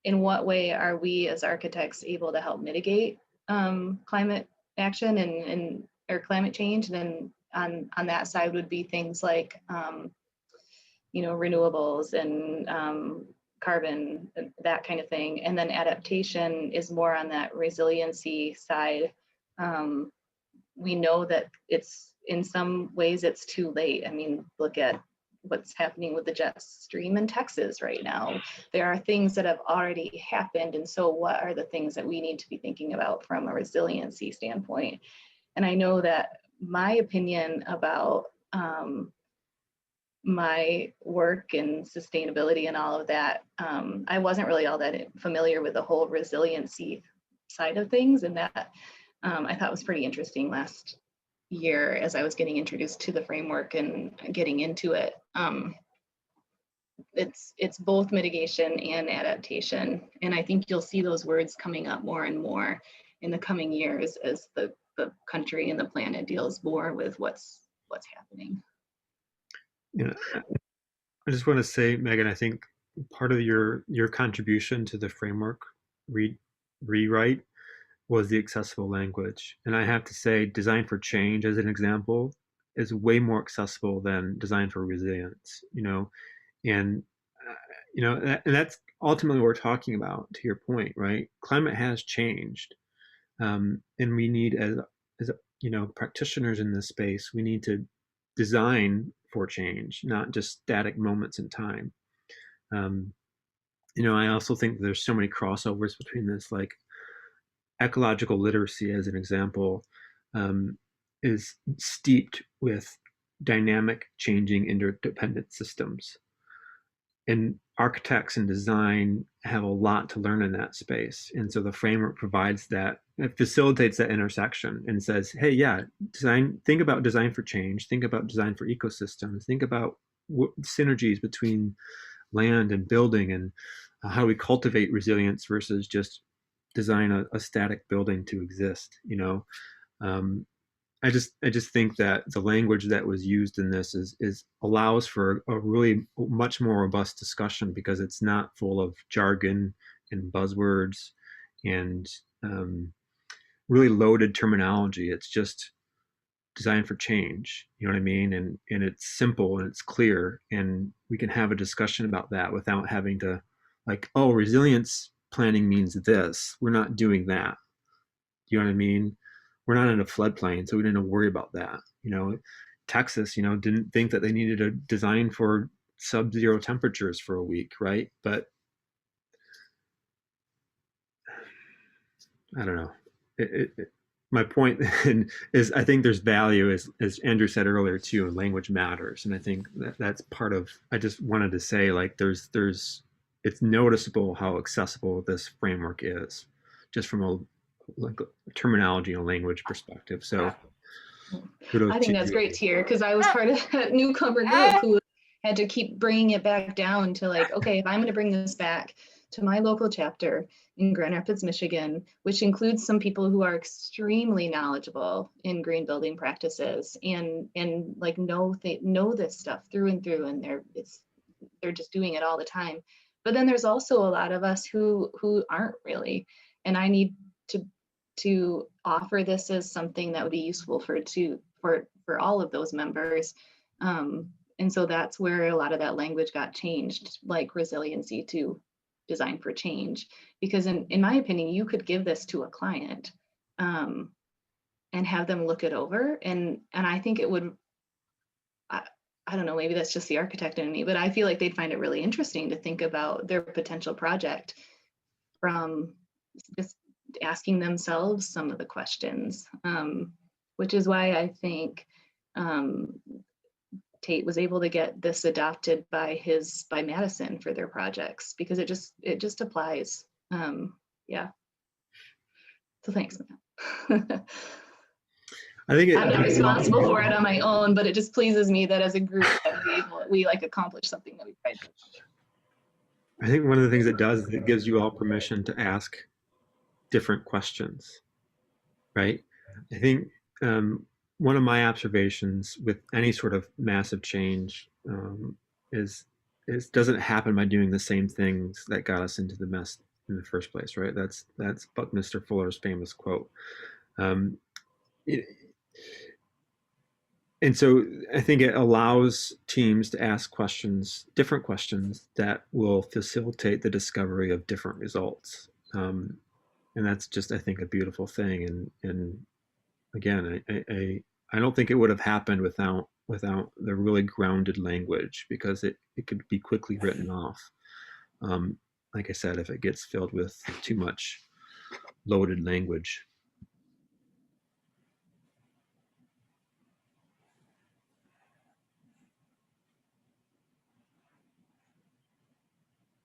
In what way are we as architects able to help mitigate climate action and or climate change? And then on that side would be things like renewables and carbon, that kind of thing. And then adaptation is more on that resiliency side. We know that it's, in some ways, it's too late. I mean, look at what's happening with the jet stream in Texas right now. There are things that have already happened. And so what are the things that we need to be thinking about from a resiliency standpoint? And I know that my opinion about my work and sustainability and all of that, I wasn't really all that familiar with the whole resiliency side of things, and that I thought was pretty interesting last year as I was getting introduced to the framework and getting into it. It's both mitigation and adaptation, and I think you'll see those words coming up more and more in the coming years as the country and the planet deals more with what's happening. I just want to say, Megan, I think part of your contribution to the framework rewrite was the accessible language. And I have to say, design for change, as an example, is way more accessible than design for resilience, and that's ultimately what we're talking about, to your point, right? Climate has changed. And we need, as practitioners in this space, we need to design for change, not just static moments in time. I also think there's so many crossovers between this, like ecological literacy, as an example, is steeped with dynamic, changing, interdependent systems. And architects and design have a lot to learn in that space. And so the framework provides that, it facilitates that intersection and says, hey, yeah, think about design for change, think about design for ecosystems, think about synergies between land and building, and how we cultivate resilience versus just design a static building to exist. I just think that the language that was used in this is allows for a really much more robust discussion, because it's not full of jargon and buzzwords and really loaded terminology. It's just design for change, you know what I mean? And it's simple and it's clear, and we can have a discussion about that without having to, like, oh, resilience planning means this. We're not doing that. You know what I mean? We're not in a floodplain, so we didn't worry about that. Texas, didn't think that they needed a design for sub-zero temperatures for a week, right? But I don't know. my point is I think there's value, as Andrew said earlier too, and language matters. And I think that's part of, I just wanted to say, like, it's noticeable how accessible this framework is, just from a terminology and language perspective. So I think that's great to hear, because I was part of that newcomer group who had to keep bringing it back down to like, okay, if I'm going to bring this back to my local chapter in Grand Rapids, Michigan, which includes some people who are extremely knowledgeable in green building practices and like know this stuff through and through, and they're just doing it all the time. But then there's also a lot of us who aren't really, and I need to offer this as something that would be useful for all of those members. And so that's where a lot of that language got changed, like resiliency to design for change, because in my opinion, you could give this to a client and have them look it over. And I think it would, I don't know, maybe that's just the architect in me, but I feel like they'd find it really interesting to think about their potential project from just asking themselves some of the questions, which is why I think Tate was able to get this adopted by Madison for their projects, because it just applies. Yeah. So thanks, Matt. I think I'm not responsible for it on my own, but it just pleases me that as a group that we like accomplish something that we tried to. I think one of the things it does is it gives you all permission to ask different questions, right? I think one of my observations with any sort of massive change is doesn't happen by doing the same things that got us into the mess in the first place, right? That's Buckminster Fuller's famous quote. And so I think it allows teams to ask questions, different questions that will facilitate the discovery of different results. And that's just, I think, a beautiful thing. And again, I don't think it would have happened without the really grounded language, because it could be quickly written off. Like I said, if it gets filled with too much loaded language.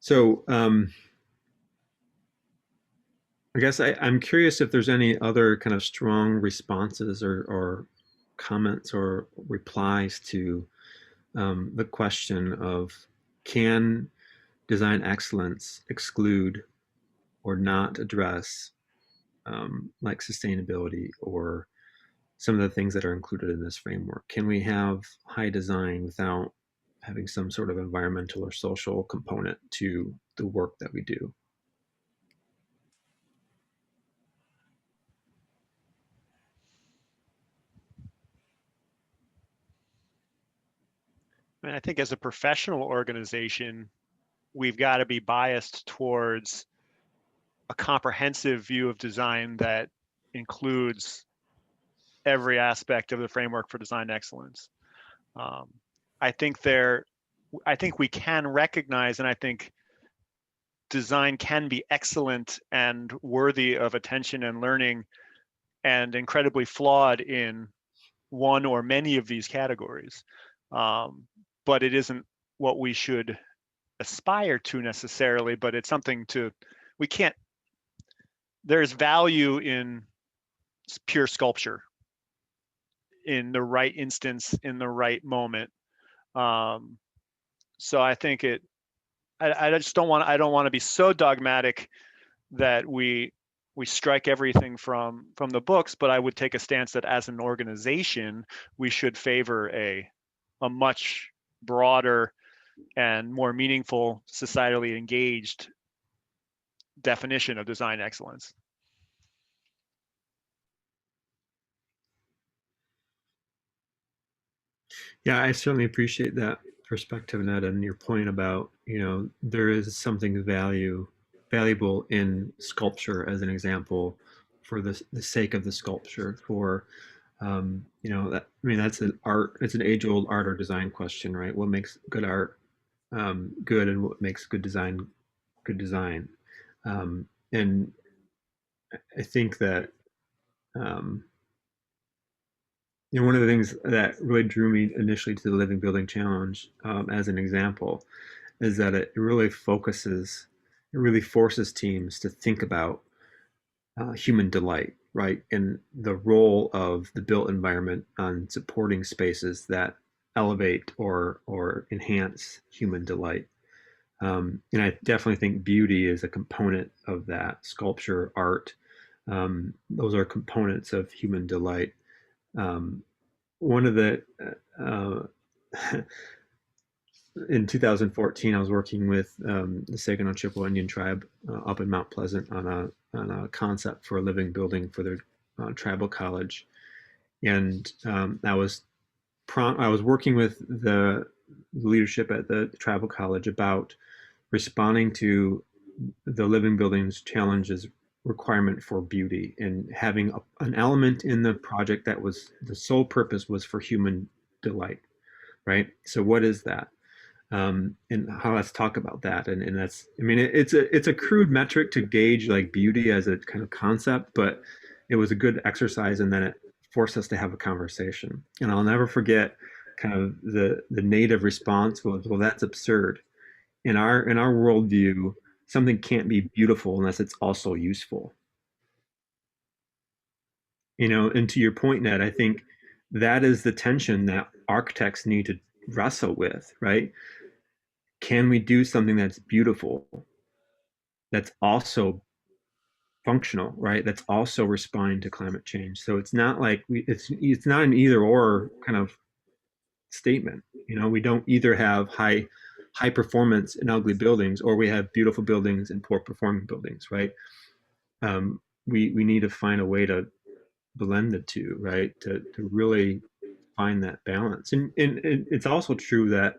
So I guess I'm curious if there's any other kind of strong responses or comments or replies to the question of, can design excellence exclude or not address like sustainability or some of the things that are included in this framework? Can we have high design without having some sort of environmental or social component to the work that we do? And I think as a professional organization, we've got to be biased towards a comprehensive view of design that includes every aspect of the framework for design excellence. I think we can recognize, and I think design can be excellent and worthy of attention and learning, and incredibly flawed in one or many of these categories. But it isn't what we should aspire to necessarily, but it's something there's value in pure sculpture in the right instance, in the right moment. So I think I don't want to be so dogmatic that we strike everything from the books, but I would take a stance that as an organization, we should favor a much broader and more meaningful, societally engaged definition of design excellence. Yeah, I certainly appreciate that perspective, Ned, and your point about, there is something valuable in sculpture as an example, for the sake of the sculpture, for that's an art, it's an age-old art or design question, right? What makes good art good, and what makes good design good design? And I think that one of the things that really drew me initially to the Living Building Challenge, as an example, is that it really forces teams to think about human delight, right? And the role of the built environment on supporting spaces that elevate or enhance human delight. And I definitely think beauty is a component of that. Sculpture, art, those are components of human delight. One of the in 2014, I was working with the Saginaw Chippewa Indian tribe up in Mount Pleasant on a concept for a living building for their tribal college, and I was working with the leadership at the tribal college about responding to the living buildings challenges requirement for beauty and having an element in the project that was the sole purpose was for human delight, right? So what is that? And how let's talk about that. And that's, I mean, it's a crude metric to gauge like beauty as a kind of concept, but it was a good exercise, and then it forced us to have a conversation. And I'll never forget kind of the native response was, well, that's absurd. In our worldview, something can't be beautiful unless it's also useful. And to your point, Ned, I think that is the tension that architects need to wrestle with, right? Can we do something that's beautiful, that's also functional, right? That's also responding to climate change. So it's not like it's not an either or kind of statement. We don't either have high performance in ugly buildings, or we have beautiful buildings and poor performing buildings, right? We need to find a way to blend the two, right? To really find that balance. And it's also true that,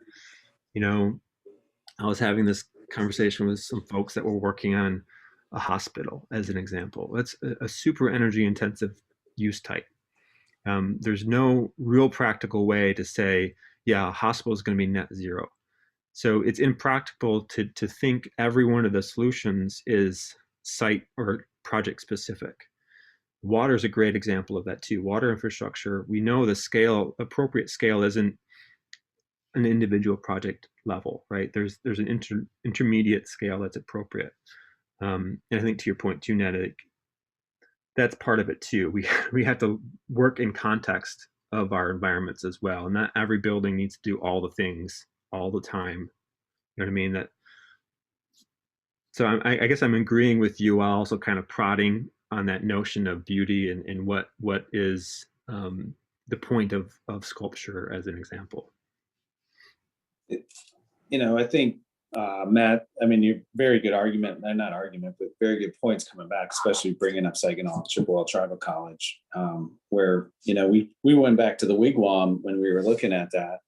I was having this conversation with some folks that were working on a hospital as an example. That's a super energy intensive use type. There's no real practical way to say, yeah, a hospital is going to be net zero. So it's impractical to think every one of the solutions is site or project specific. Water is a great example of that too. Water infrastructure, we know the appropriate scale isn't an individual project level, right? There's an intermediate scale that's appropriate. And I think to your point too, Ned, that's part of it too. We have to work in context of our environments as well. And not every building needs to do all the things all the time. You know what I mean? So I guess I'm agreeing with you while also kind of prodding on that notion of beauty and what is the point of sculpture as an example. I think, Matt, I mean, you're very good argument, not argument, but very good points coming back, especially bringing up Saginaw Chippewa Tribal College, where, we went back to the wigwam when we were looking at that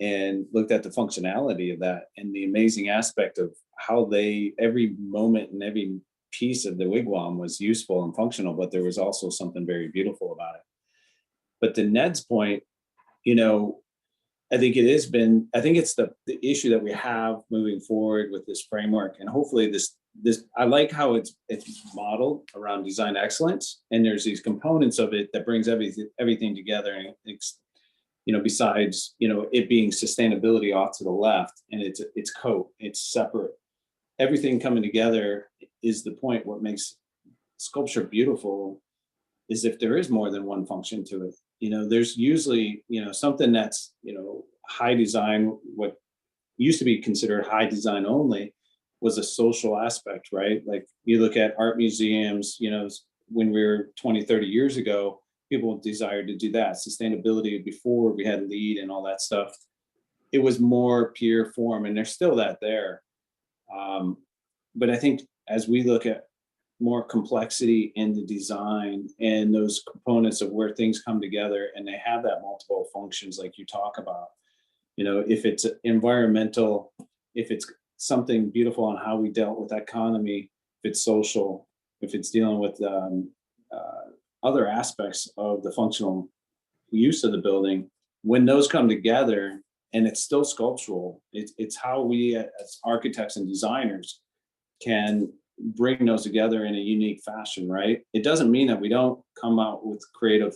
and looked at the functionality of that and the amazing aspect of how every moment and every piece of the wigwam was useful and functional, but there was also something very beautiful about it. But to Ned's point, I think it's the issue that we have moving forward with this framework, and hopefully this I like how it's modeled around design excellence, and there's these components of it that brings everything together, and it's, besides it being sustainability off to the left, and it's COTE, it's separate. Everything coming together is the point. What makes sculpture beautiful is if there is more than one function to it. There's usually, something that's, high design, what used to be considered high design only was a social aspect, right? Like you look at art museums, when we were 20, 30 years ago, people desired to do that. Sustainability before we had LEED and all that stuff. It was more pure form, and there's still that there. But I think as we look at more complexity in the design and those components of where things come together and they have that multiple functions like you talk about, if it's environmental, if it's something beautiful on how we dealt with economy, if it's social, if it's dealing with other aspects of the functional use of the building, when those come together and it's still sculptural, it's how we as architects and designers can bring those together in a unique fashion, right? It doesn't mean that we don't come out with creative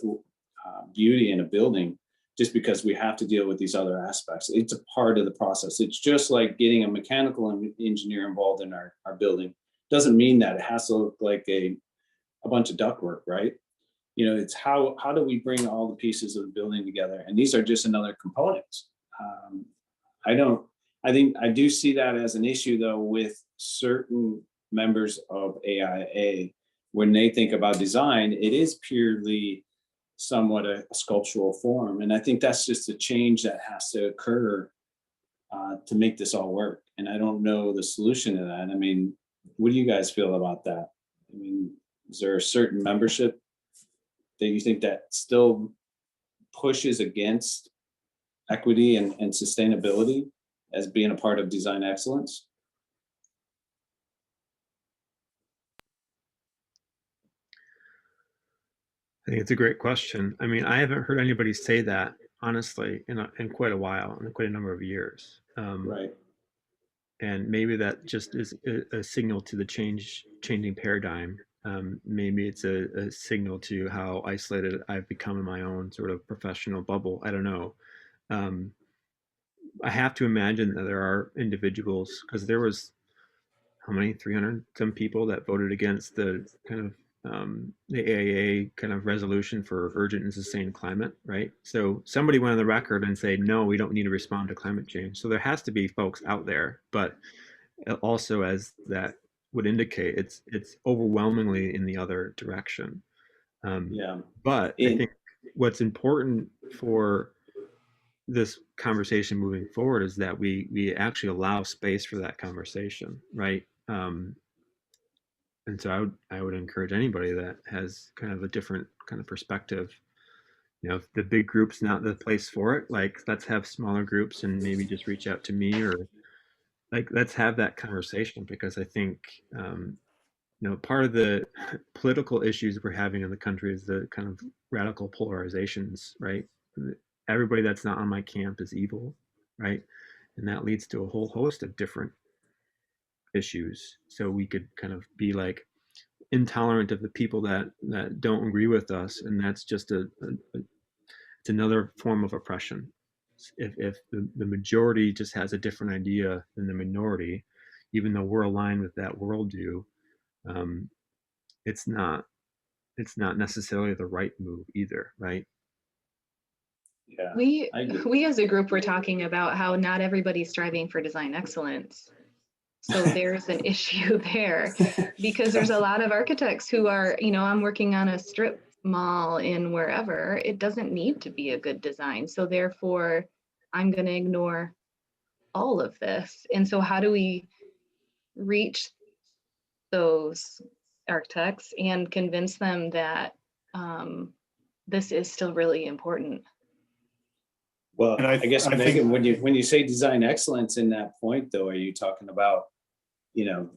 beauty in a building just because we have to deal with these other aspects. It's a part of the process. It's just like getting a mechanical engineer involved in our building. Doesn't mean that it has to look like a bunch of ductwork, right? You know, it's how do we bring all the pieces of the building together? And these are just another components. I think I do see that as an issue though with certain members of AIA. When they think about design, it is purely somewhat a sculptural form. And I think that's just a change that has to occur to make this all work. And I don't know the solution to that. I mean, what do you guys feel about that? I mean, is there a certain membership that you think that still pushes against equity and sustainability as being a part of design excellence? I think it's a great question. I mean, I haven't heard anybody say that honestly in quite a while, in quite a number of years. Right. And maybe that just is a signal to the changing paradigm. Maybe it's a signal to how isolated I've become in my own sort of professional bubble. I don't know. I have to imagine that there are individuals, because there was how many 300 some people that voted against the kind of the AIA kind of resolution for urgent and sustained climate, right? So somebody went on the record and said, no, we don't need to respond to climate change. So there has to be folks out there, but also, as that would indicate, it's overwhelmingly in the other direction. Yeah. But I think what's important for this conversation moving forward is that we actually allow space for that conversation, right? And so I would encourage anybody that has kind of a different kind of perspective. You know, if the big group's not the place for it, like let's have smaller groups and maybe just reach out to me, or like let's have that conversation, because I think you know, part of the political issues we're having in the country is the kind of radical polarizations, right? Everybody that's not on my camp is evil, right? And that leads to a whole host of different issues. So we could kind of be like intolerant of the people that don't agree with us, and that's just it's another form of oppression. If the majority just has a different idea than the minority, even though we're aligned with that worldview, it's not necessarily the right move either, right? Yeah. We as a group were talking about how not everybody's striving for design excellence. So there's an issue there, because there's a lot of architects who are, you know, I'm working on a strip mall in wherever, it doesn't need to be a good design. So therefore, I'm going to ignore all of this. And so how do we reach those architects and convince them that this is still really important? Well, And I guess, I Megan, think, when you say design excellence in that point, though, are you talking about, you know,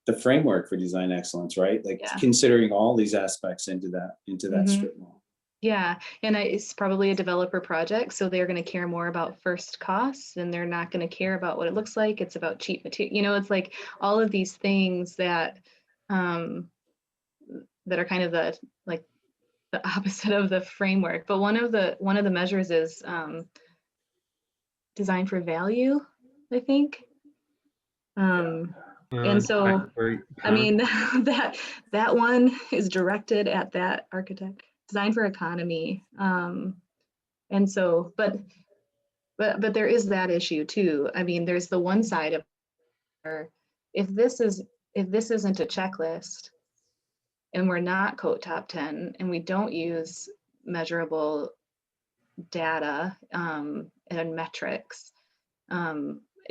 the framework for design excellence, right? Like considering all these aspects into that strip mall. Yeah, and it's probably a developer project, so they're going to care more about first costs, and they're not going to care about what it looks like. It's about cheap material. You know, it's like all of these things that that are kind of the opposite of the framework. But one of the measures is design for value, I think. And so, I mean, that one is directed at that architect. Design for economy. And so, but there is that issue too. I mean, there's the one side of where if this isn't a checklist and we're not COTE top 10 and we don't use measurable data and metrics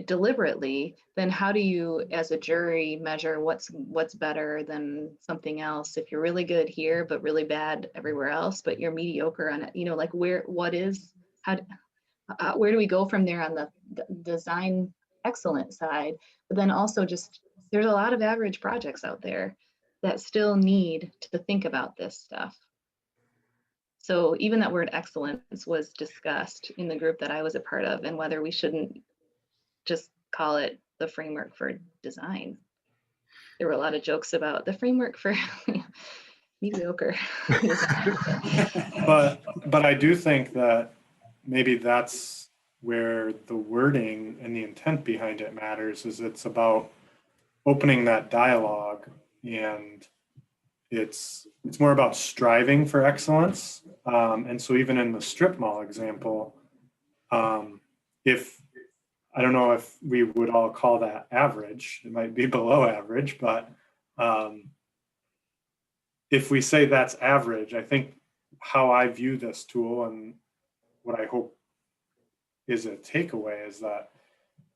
deliberately, then how do you as a jury measure what's better than something else? If you're really good here but really bad everywhere else, but you're mediocre on it, you know, like where do we go from there on the design excellence side? But then also just there's a lot of average projects out there that still need to think about this stuff. So even that word excellence was discussed in the group that I was a part of, and whether we shouldn't just call it the framework for design. there were a lot of jokes about the framework for mediocre. But I do think that maybe that's where the wording and the intent behind it matters, is it's about opening that dialogue, and it's more about striving for excellence. And so even in the strip mall example, if I don't know if we would all call that average, it might be below average, but if we say that's average, I think how I view this tool and what I hope is a takeaway is that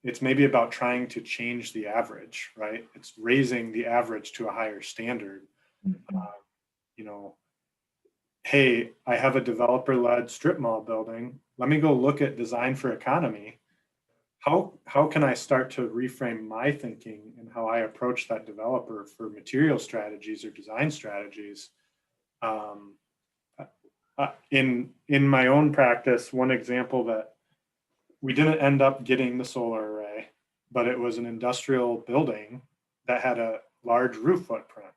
it's maybe about trying to change the average, right? It's raising the average to a higher standard. You know, hey, I have a developer-led strip mall building. Let me go look at design for economy. How can I start to reframe my thinking and how I approach that developer for material strategies or design strategies? In my own practice, one example that we didn't end up getting the solar array, but it was an industrial building that had a large roof footprint.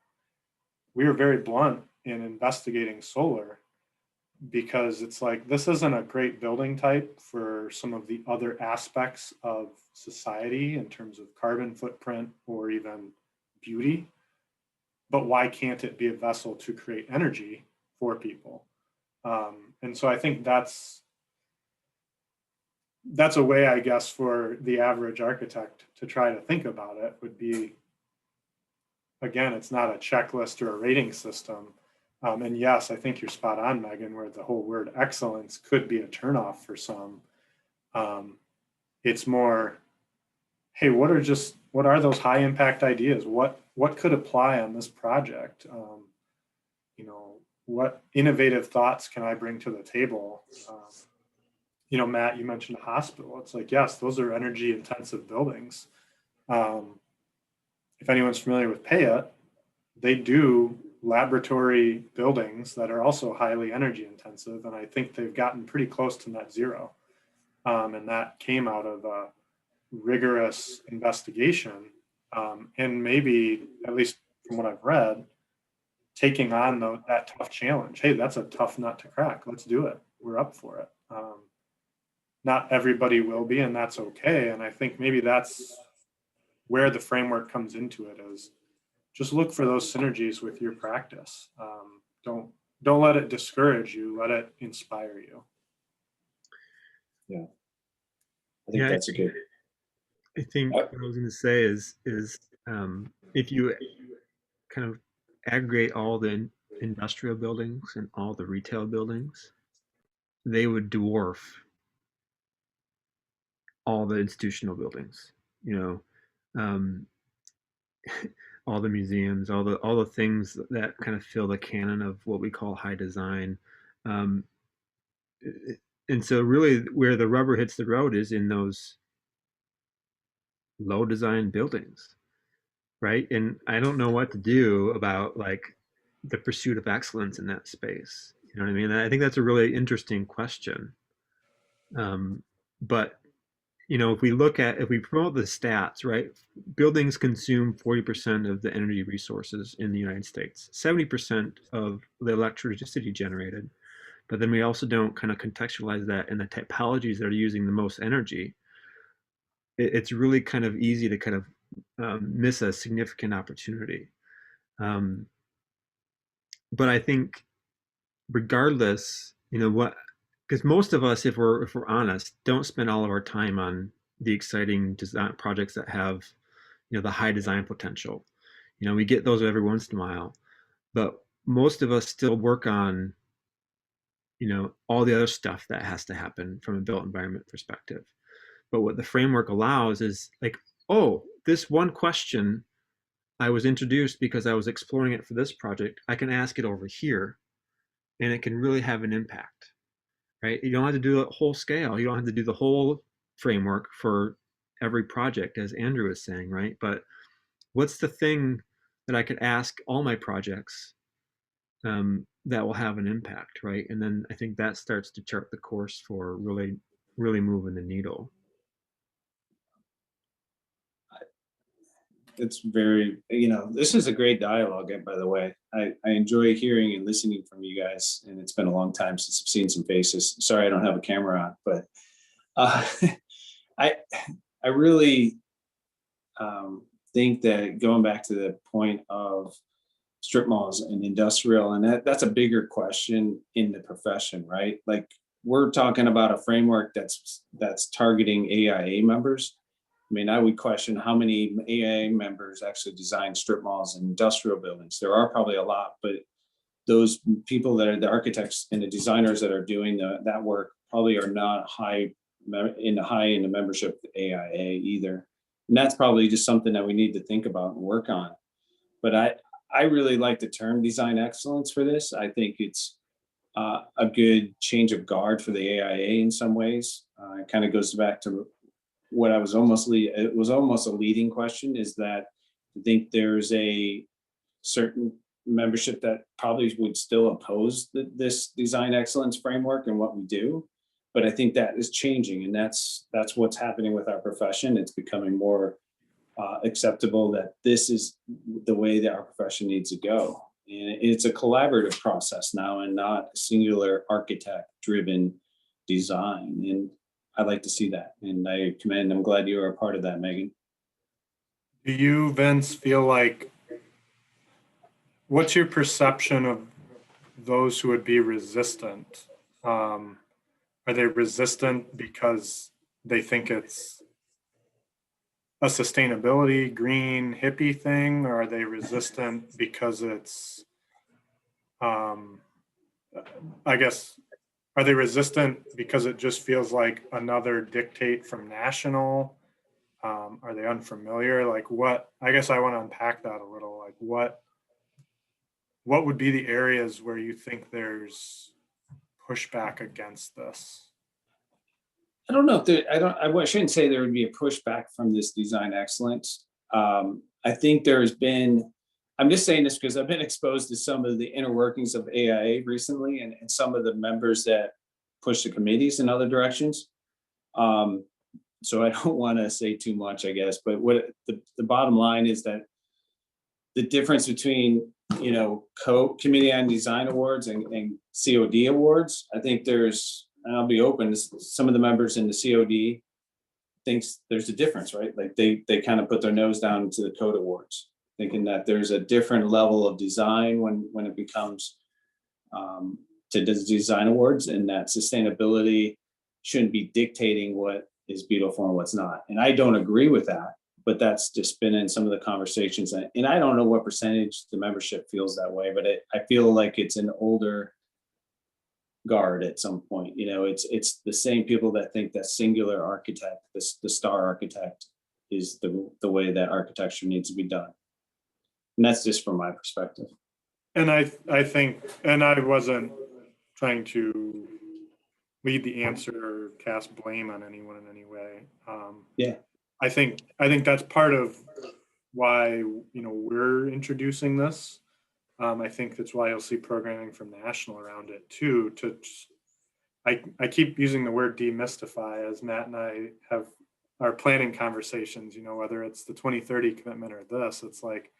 We were very blunt in investigating solar because it's like, this isn't a great building type for some of the other aspects of society in terms of carbon footprint or even beauty. But why can't it be a vessel to create energy for people? And so I think that's a way, I guess, for the average architect to try to think about it would be, again, it's not a checklist or a rating system. And yes, I think you're spot on, Megan, where the whole word excellence could be a turnoff for some. It's more, hey, what are those high impact ideas? What could apply on this project? You know, what innovative thoughts can I bring to the table? You know, Matt, you mentioned a hospital. It's like, yes, those are energy intensive buildings. If anyone's familiar with PAYA, they do laboratory buildings that are also highly energy intensive. And I think they've gotten pretty close to net zero. And that came out of a rigorous investigation. And maybe, at least from what I've read, taking on that tough challenge. Hey, that's a tough nut to crack. Let's do it. We're up for it. Not everybody will be, and that's okay. And I think maybe that's where the framework comes into it, is just look for those synergies with your practice. Don't let it discourage you. Let it inspire you. Yeah, I think that's a good. I think what I was going to say is if you kind of aggregate all the industrial buildings and all the retail buildings, they would dwarf all the institutional buildings. You know, all the museums, all the things that kind of fill the canon of what we call high design. And so really where the rubber hits the road is in those low design buildings, right? And I don't know what to do about like the pursuit of excellence in that space. You know what I mean? I think that's a really interesting question. But you know, if we promote the stats, right? Buildings consume 40% of the energy resources in the United States, 70% of the electricity generated. But then we also don't kind of contextualize that in the typologies that are using the most energy. It's really kind of easy to kind of miss a significant opportunity. But I think regardless, you know what, because most of us, if we're honest, don't spend all of our time on the exciting design projects that have, you know, the high design potential. You know, we get those every once in a while, but most of us still work on, you know, all the other stuff that has to happen from a built environment perspective. But what the framework allows is like, oh, this one question I was introduced because I was exploring it for this project, I can ask it over here and it can really have an impact, right? You don't have to do it whole scale. You don't have to do the whole framework for every project, as Andrew was saying, right? But what's the thing that I could ask all my projects that will have an impact, right? And then I think that starts to chart the course for really moving the needle. it's very, this is a great dialogue, by the way. I enjoy hearing and listening from you guys, and it's been a long time since I've seen some faces. Sorry, I don't have a camera on, but I really think that going back to the point of strip malls and industrial, and that's a bigger question in the profession, right? Like, we're talking about a framework that's targeting AIA members. I mean, I would question how many AIA members actually design strip malls and industrial buildings. There are probably a lot, but those people that are the architects and the designers that are doing that work probably are not high in the membership of AIA either. And that's probably just something that we need to think about and work on. But I really like the term design excellence for this. I think it's a good change of guard for the AIA in some ways. It kind of goes back to what it was almost a leading question, is that I think there's a certain membership that probably would still oppose this design excellence framework and what we do. But I think that is changing, and that's what's happening with our profession. It's becoming more acceptable that this is the way that our profession needs to go. And it's a collaborative process now, and not a singular architect-driven design. And I'd like to see that. And I'm glad you are a part of that, Megan. Do you, Vince, feel like, what's your perception of those who would be resistant? Are they resistant because they think it's a sustainability, green, hippie thing? Or are they resistant because it's, I guess, are they resistant because it just feels like another dictate from national? Are they unfamiliar? Like, what, I guess I want to unpack that a little. Like, what would be the areas where you think there's pushback against this? I don't know if I shouldn't say there would be a pushback from this design excellence. I think I'm just saying this because I've been exposed to some of the inner workings of AIA recently, and some of the members that push the committees in other directions. So I don't want to say too much, I guess, but what the bottom line is that the difference between, Committee on Design Awards and COD awards, I think and I'll be open, some of the members in the COD thinks there's a difference, right? Like they kind of put their nose down to the code awards, thinking that there's a different level of design when it becomes to the design awards, and that sustainability shouldn't be dictating what is beautiful and what's not. And I don't agree with that, but that's just been in some of the conversations. And I don't know what percentage the membership feels that way, but I feel like it's an older guard at some point. It's the same people that think that singular architect, the star architect, is the way that architecture needs to be done. And that's just from my perspective. And I think, and I wasn't trying to lead the answer or cast blame on anyone in any way. Yeah, I think that's part of why we're introducing this. I think that's why you'll see programming from national around it too. I keep using the word demystify, as Matt and I have our planning conversations. Whether it's the 2030 commitment or this, it's like,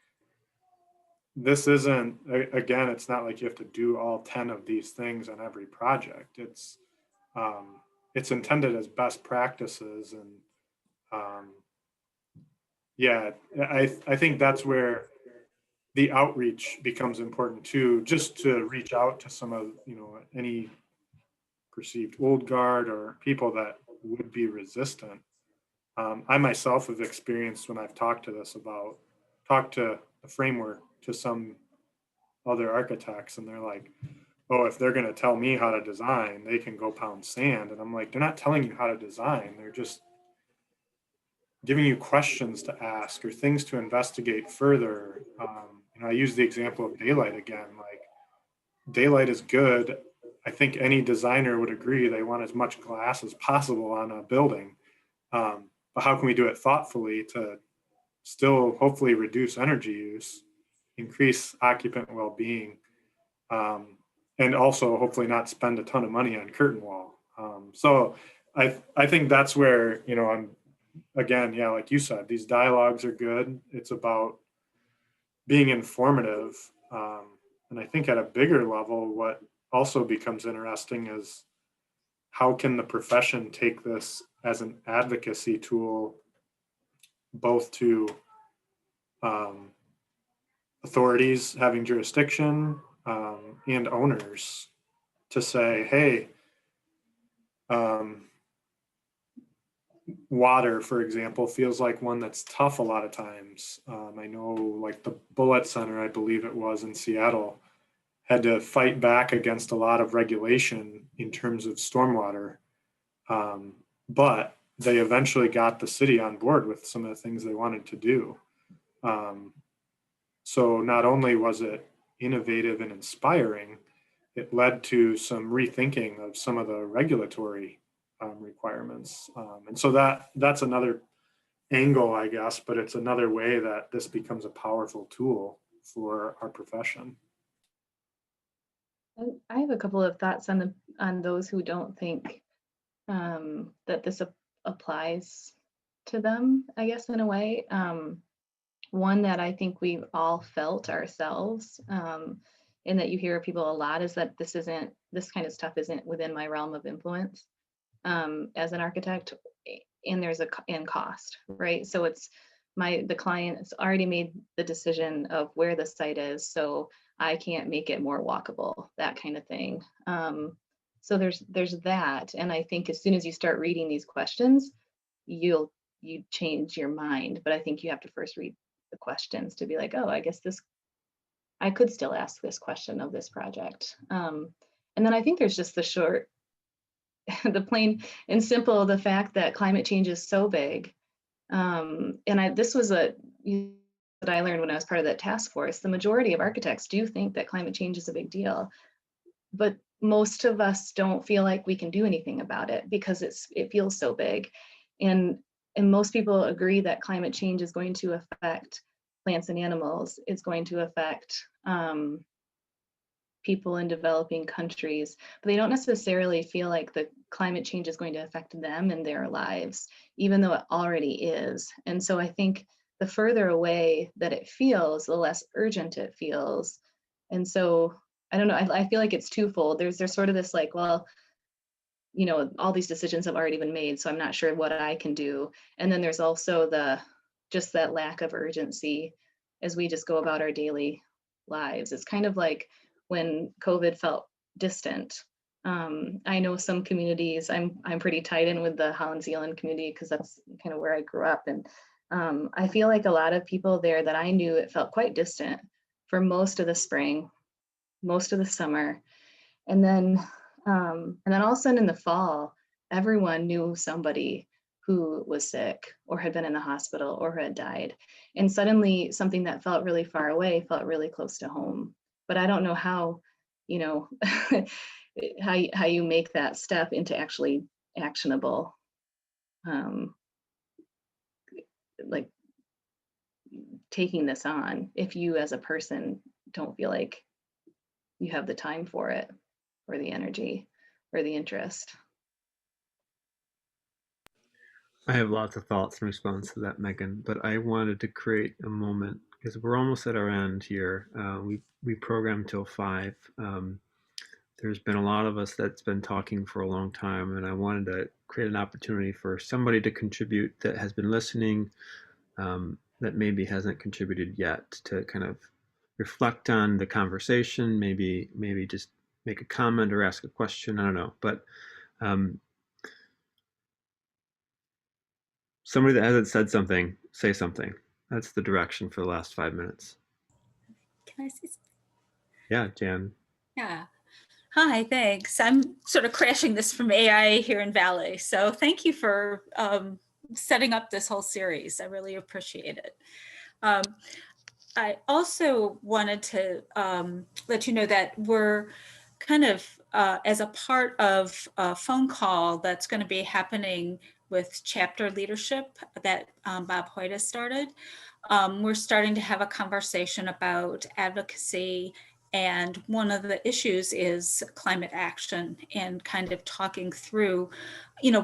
this isn't, again, it's not like you have to do all 10 of these things on every project. It's intended as best practices, and yeah, I think that's where the outreach becomes important too, just to reach out to some of any perceived old guard or people that would be resistant. I myself have experienced, when I've talked to the framework to some other architects, and they're like, oh, if they're going to tell me how to design, they can go pound sand. And I'm like, they're not telling you how to design. They're just giving you questions to ask or things to investigate further. I use the example of daylight again. Like, daylight is good. I think any designer would agree they want as much glass as possible on a building. But how can we do it thoughtfully to still hopefully reduce energy use, increase occupant well-being, and also hopefully not spend a ton of money on curtain wall. So I think that's where again, yeah, like you said, these dialogues are good. It's about being informative. And I think at a bigger level, what also becomes interesting is how can the profession take this as an advocacy tool, both to authorities having jurisdiction and owners, to say, hey, water, for example, feels like one that's tough a lot of times. I know, like the Bullitt Center, I believe it was in Seattle, had to fight back against a lot of regulation in terms of stormwater. But they eventually got the city on board with some of the things they wanted to do. So not only was it innovative and inspiring, it led to some rethinking of some of the regulatory requirements. And so that's another angle, I guess, but it's another way that this becomes a powerful tool for our profession. I have a couple of thoughts on those who don't think that this applies to them, I guess, in a way. One that I think we've all felt ourselves, and that you hear people a lot, is that this kind of stuff isn't within my realm of influence as an architect, and there's in cost, right? So it's the client has already made the decision of where the site is, so I can't make it more walkable, that kind of thing. So there's that, and I think as soon as you start reading these questions, you change your mind. But I think you have to first read the questions to be like, oh, I guess I could still ask this question of this project. And then I think there's just the plain and simple, the fact that climate change is so big. And this was that I learned when I was part of that task force. The majority of architects do think that climate change is a big deal, but most of us don't feel like we can do anything about it because it feels so big. And most people agree that climate change is going to affect plants and animals. It's going to affect people in developing countries, but they don't necessarily feel like the climate change is going to affect them and their lives, even though it already is. And so I think the further away that it feels, the less urgent it feels. And so I don't know, I feel like it's twofold. There's sort of this like, well, you know, all these decisions have already been made, so I'm not sure what I can do. And then there's also just that lack of urgency as we just go about our daily lives. It's kind of like when COVID felt distant. I know some communities, I'm pretty tied in with the Holland Zealand community because that's kind of where I grew up. And I feel like a lot of people there that I knew, it felt quite distant for most of the spring, most of the summer. And then all of a sudden in the fall, everyone knew somebody who was sick or had been in the hospital or had died. And suddenly something that felt really far away felt really close to home. But I don't know how, you know, how you make that step into actually actionable, like taking this on, if you as a person don't feel like you have the time for it or the energy or the interest. I have lots of thoughts in response to that, Megan, but I wanted to create a moment because we're almost at our end here. We programmed till 5. There's been a lot of us that's been talking for a long time, and I wanted to create an opportunity for somebody to contribute that has been listening, that maybe hasn't contributed yet, to kind of reflect on the conversation, maybe just make a comment or ask a question. I don't know, but somebody that hasn't said something, say something. That's the direction for the last 5 minutes. Can I say something? Yeah, Jan. Yeah. Hi, thanks. I'm sort of crashing this from AIA here in Valley. So thank you for setting up this whole series. I really appreciate it. I also wanted to let you know that we're kind of as a part of a phone call that's going to be happening with chapter leadership that Bob Hoyt has started. We're starting to have a conversation about advocacy And one of the issues is climate action and kind of talking through,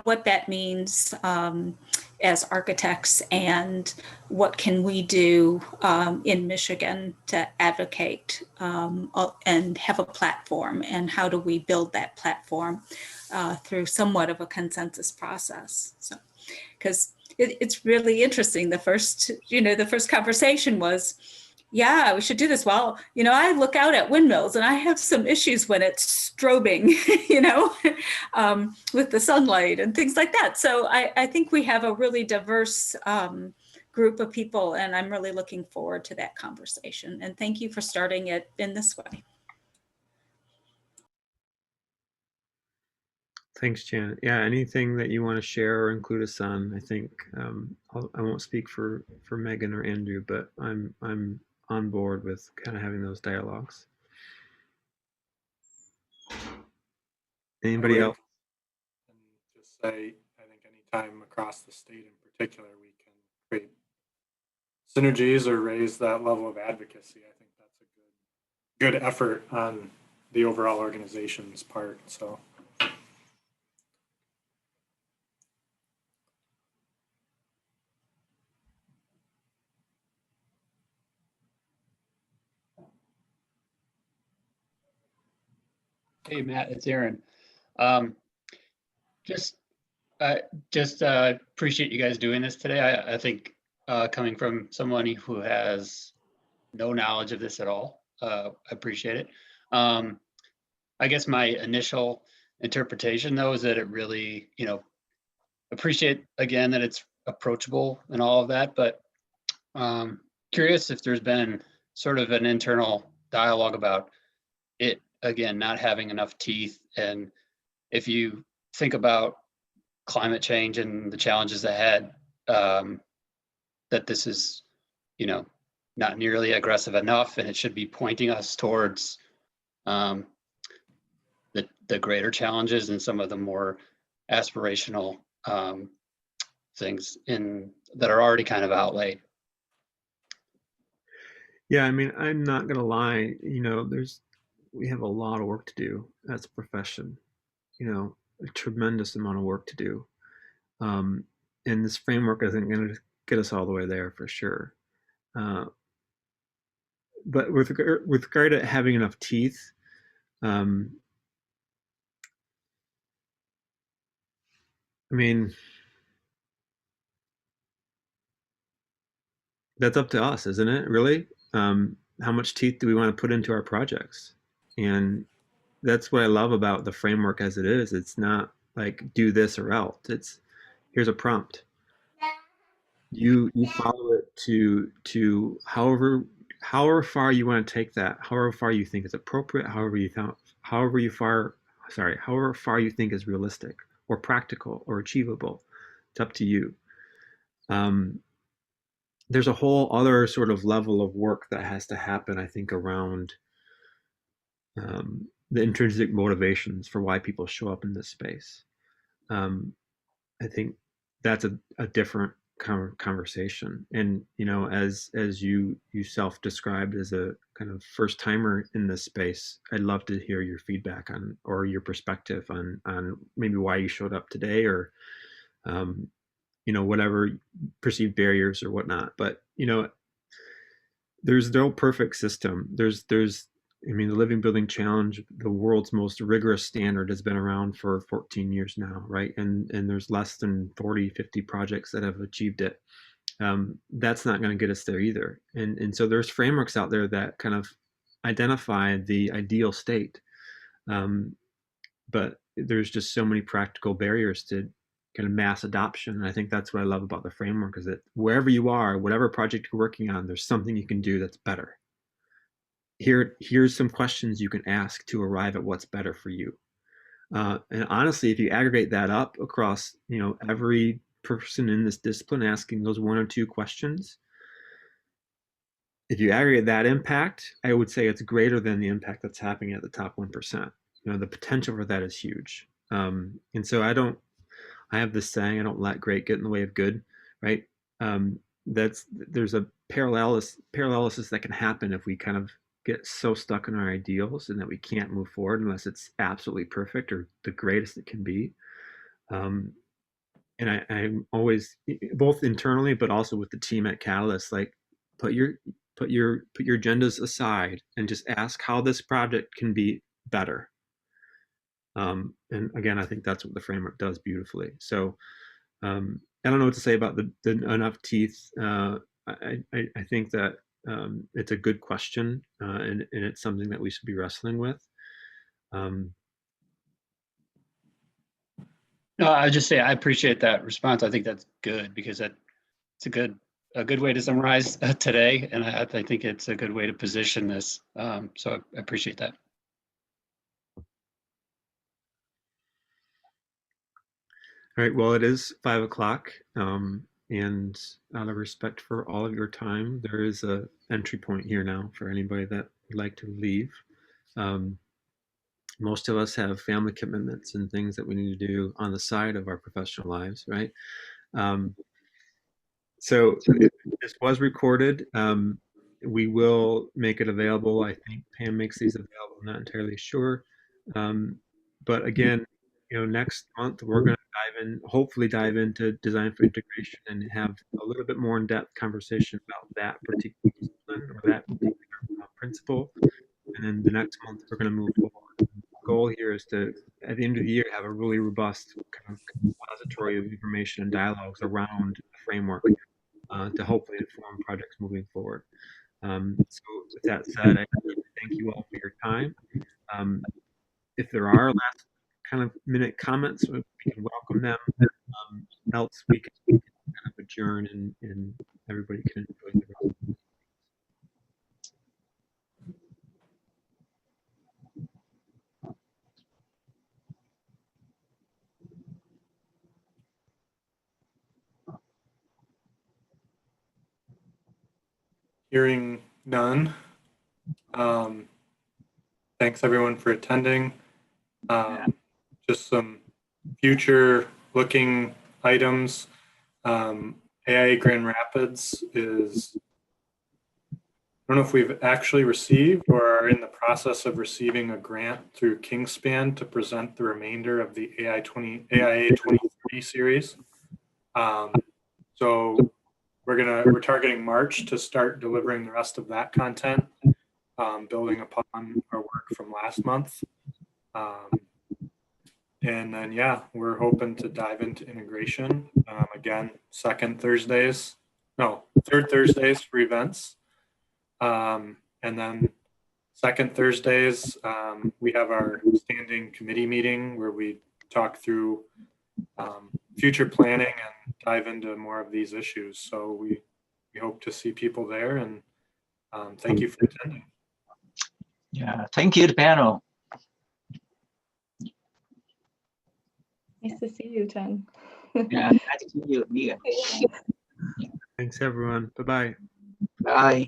what that means as architects and what can we do in Michigan to advocate and have a platform, and how do we build that platform through somewhat of a consensus process. So, because it's really interesting. The first conversation was, yeah, we should do this. Well, I look out at windmills and I have some issues when it's strobing, with the sunlight and things like that. So I think we have a really diverse group of people, and I'm really looking forward to that conversation. And thank you for starting it in this way. Thanks, Janet. Yeah, anything that you want to share or include us on? I think I won't speak for Megan or Andrew, but I'm on board with kind of having those dialogues. Anybody else? And just say, I think anytime across the state in particular, we can create synergies or raise that level of advocacy. I think that's a good effort on the overall organization's part. So. Hey, Matt, it's Aaron. Just appreciate you guys doing this today. I think coming from somebody who has no knowledge of this at all, I appreciate it. I guess my initial interpretation, though, is that it really, appreciate again that it's approachable and all of that, but curious if there's been sort of an internal dialogue about it, again, not having enough teeth. And if you think about climate change and the challenges ahead, that this is, not nearly aggressive enough, and it should be pointing us towards the greater challenges and some of the more aspirational things that are already kind of outlaid. Yeah, I mean, I'm not gonna lie, we have a lot of work to do as a profession, a tremendous amount of work to do. And this framework isn't going to get us all the way there for sure. But with regard to having enough teeth, I mean, that's up to us, isn't it, really? How much teeth do we want to put into our projects? And that's what I love about the framework as it is. It's not like do this or else. It's here's a prompt. You follow it to however far you want to take that, however far you think is appropriate, however far you think is realistic or practical or achievable. It's up to you. There's a whole other sort of level of work that has to happen, I think, around the intrinsic motivations for why people show up in this space. I think that's a different conversation. And as you self-described as a kind of first timer in this space, I'd love to hear your feedback on or your perspective on maybe why you showed up today, or whatever perceived barriers or whatnot. But there's no perfect system. There's the Living Building Challenge, the world's most rigorous standard, has been around for 14 years now, right? And there's less than 50 projects that have achieved it. That's not going to get us there either. And so there's frameworks out there that kind of identify the ideal state. But there's just so many practical barriers to kind of mass adoption. And I think that's what I love about the framework, is that wherever you are, whatever project you're working on, there's something you can do that's better. Here's some questions you can ask to arrive at what's better for you. And honestly, if you aggregate that up across, every person in this discipline asking those one or two questions, if you aggregate that impact, I would say it's greater than the impact that's happening at the top 1%. The potential for that is huge. And so I have this saying, I don't let great get in the way of good, right? There's a parallelism that can happen if we kind of get so stuck in our ideals and that we can't move forward unless it's absolutely perfect or the greatest it can be. And I'm always, both internally but also with the team at Catalyst, like put your agendas aside and just ask how this project can be better. And again, I think that's what the framework does beautifully. So I don't know what to say about the enough teeth. I think that it's a good question, and it's something that we should be wrestling with. No, I just say I appreciate that response. I think that's good because it's a good way to summarize today, and I think it's a good way to position this. So I appreciate that. All right. Well, it is 5 o'clock, and out of respect for all of your time, there is a entry point here now for anybody that would like to leave. Most of us have family commitments and things that we need to do on the side of our professional lives, right? So this was recorded. We will make it available. I think Pam makes these available. I'm not entirely sure. But again, next month we're going to hopefully dive into design for integration and have a little bit more in-depth conversation about that particular discipline or that particular principle. And then the next month we're going to move forward. The goal here is to, at the end of the year, have a really robust kind of repository of information and dialogues around the framework to hopefully inform projects moving forward. So with that said, I thank you all for your time. If there are last kind of minute comments, we can welcome them. Else we can kind of adjourn and everybody can enjoy the rest. Hearing none. Thanks everyone for attending. Just some future looking items. AIA Grand Rapids is, I don't know if we've actually received or are in the process of receiving a grant through Kingspan to present the remainder of the AIA 23 series. So we're targeting March to start delivering the rest of that content, building upon our work from last month. And then, yeah, we're hoping to dive into integration. Again, third Thursdays for events. And then second Thursdays, we have our standing committee meeting where we talk through future planning and dive into more of these issues. So we hope to see people there, and thank you for attending. Yeah, thank you, the panel. Nice to see you, Chen. Yeah, nice to see you, Mia. Thanks everyone. Bye-bye. Bye.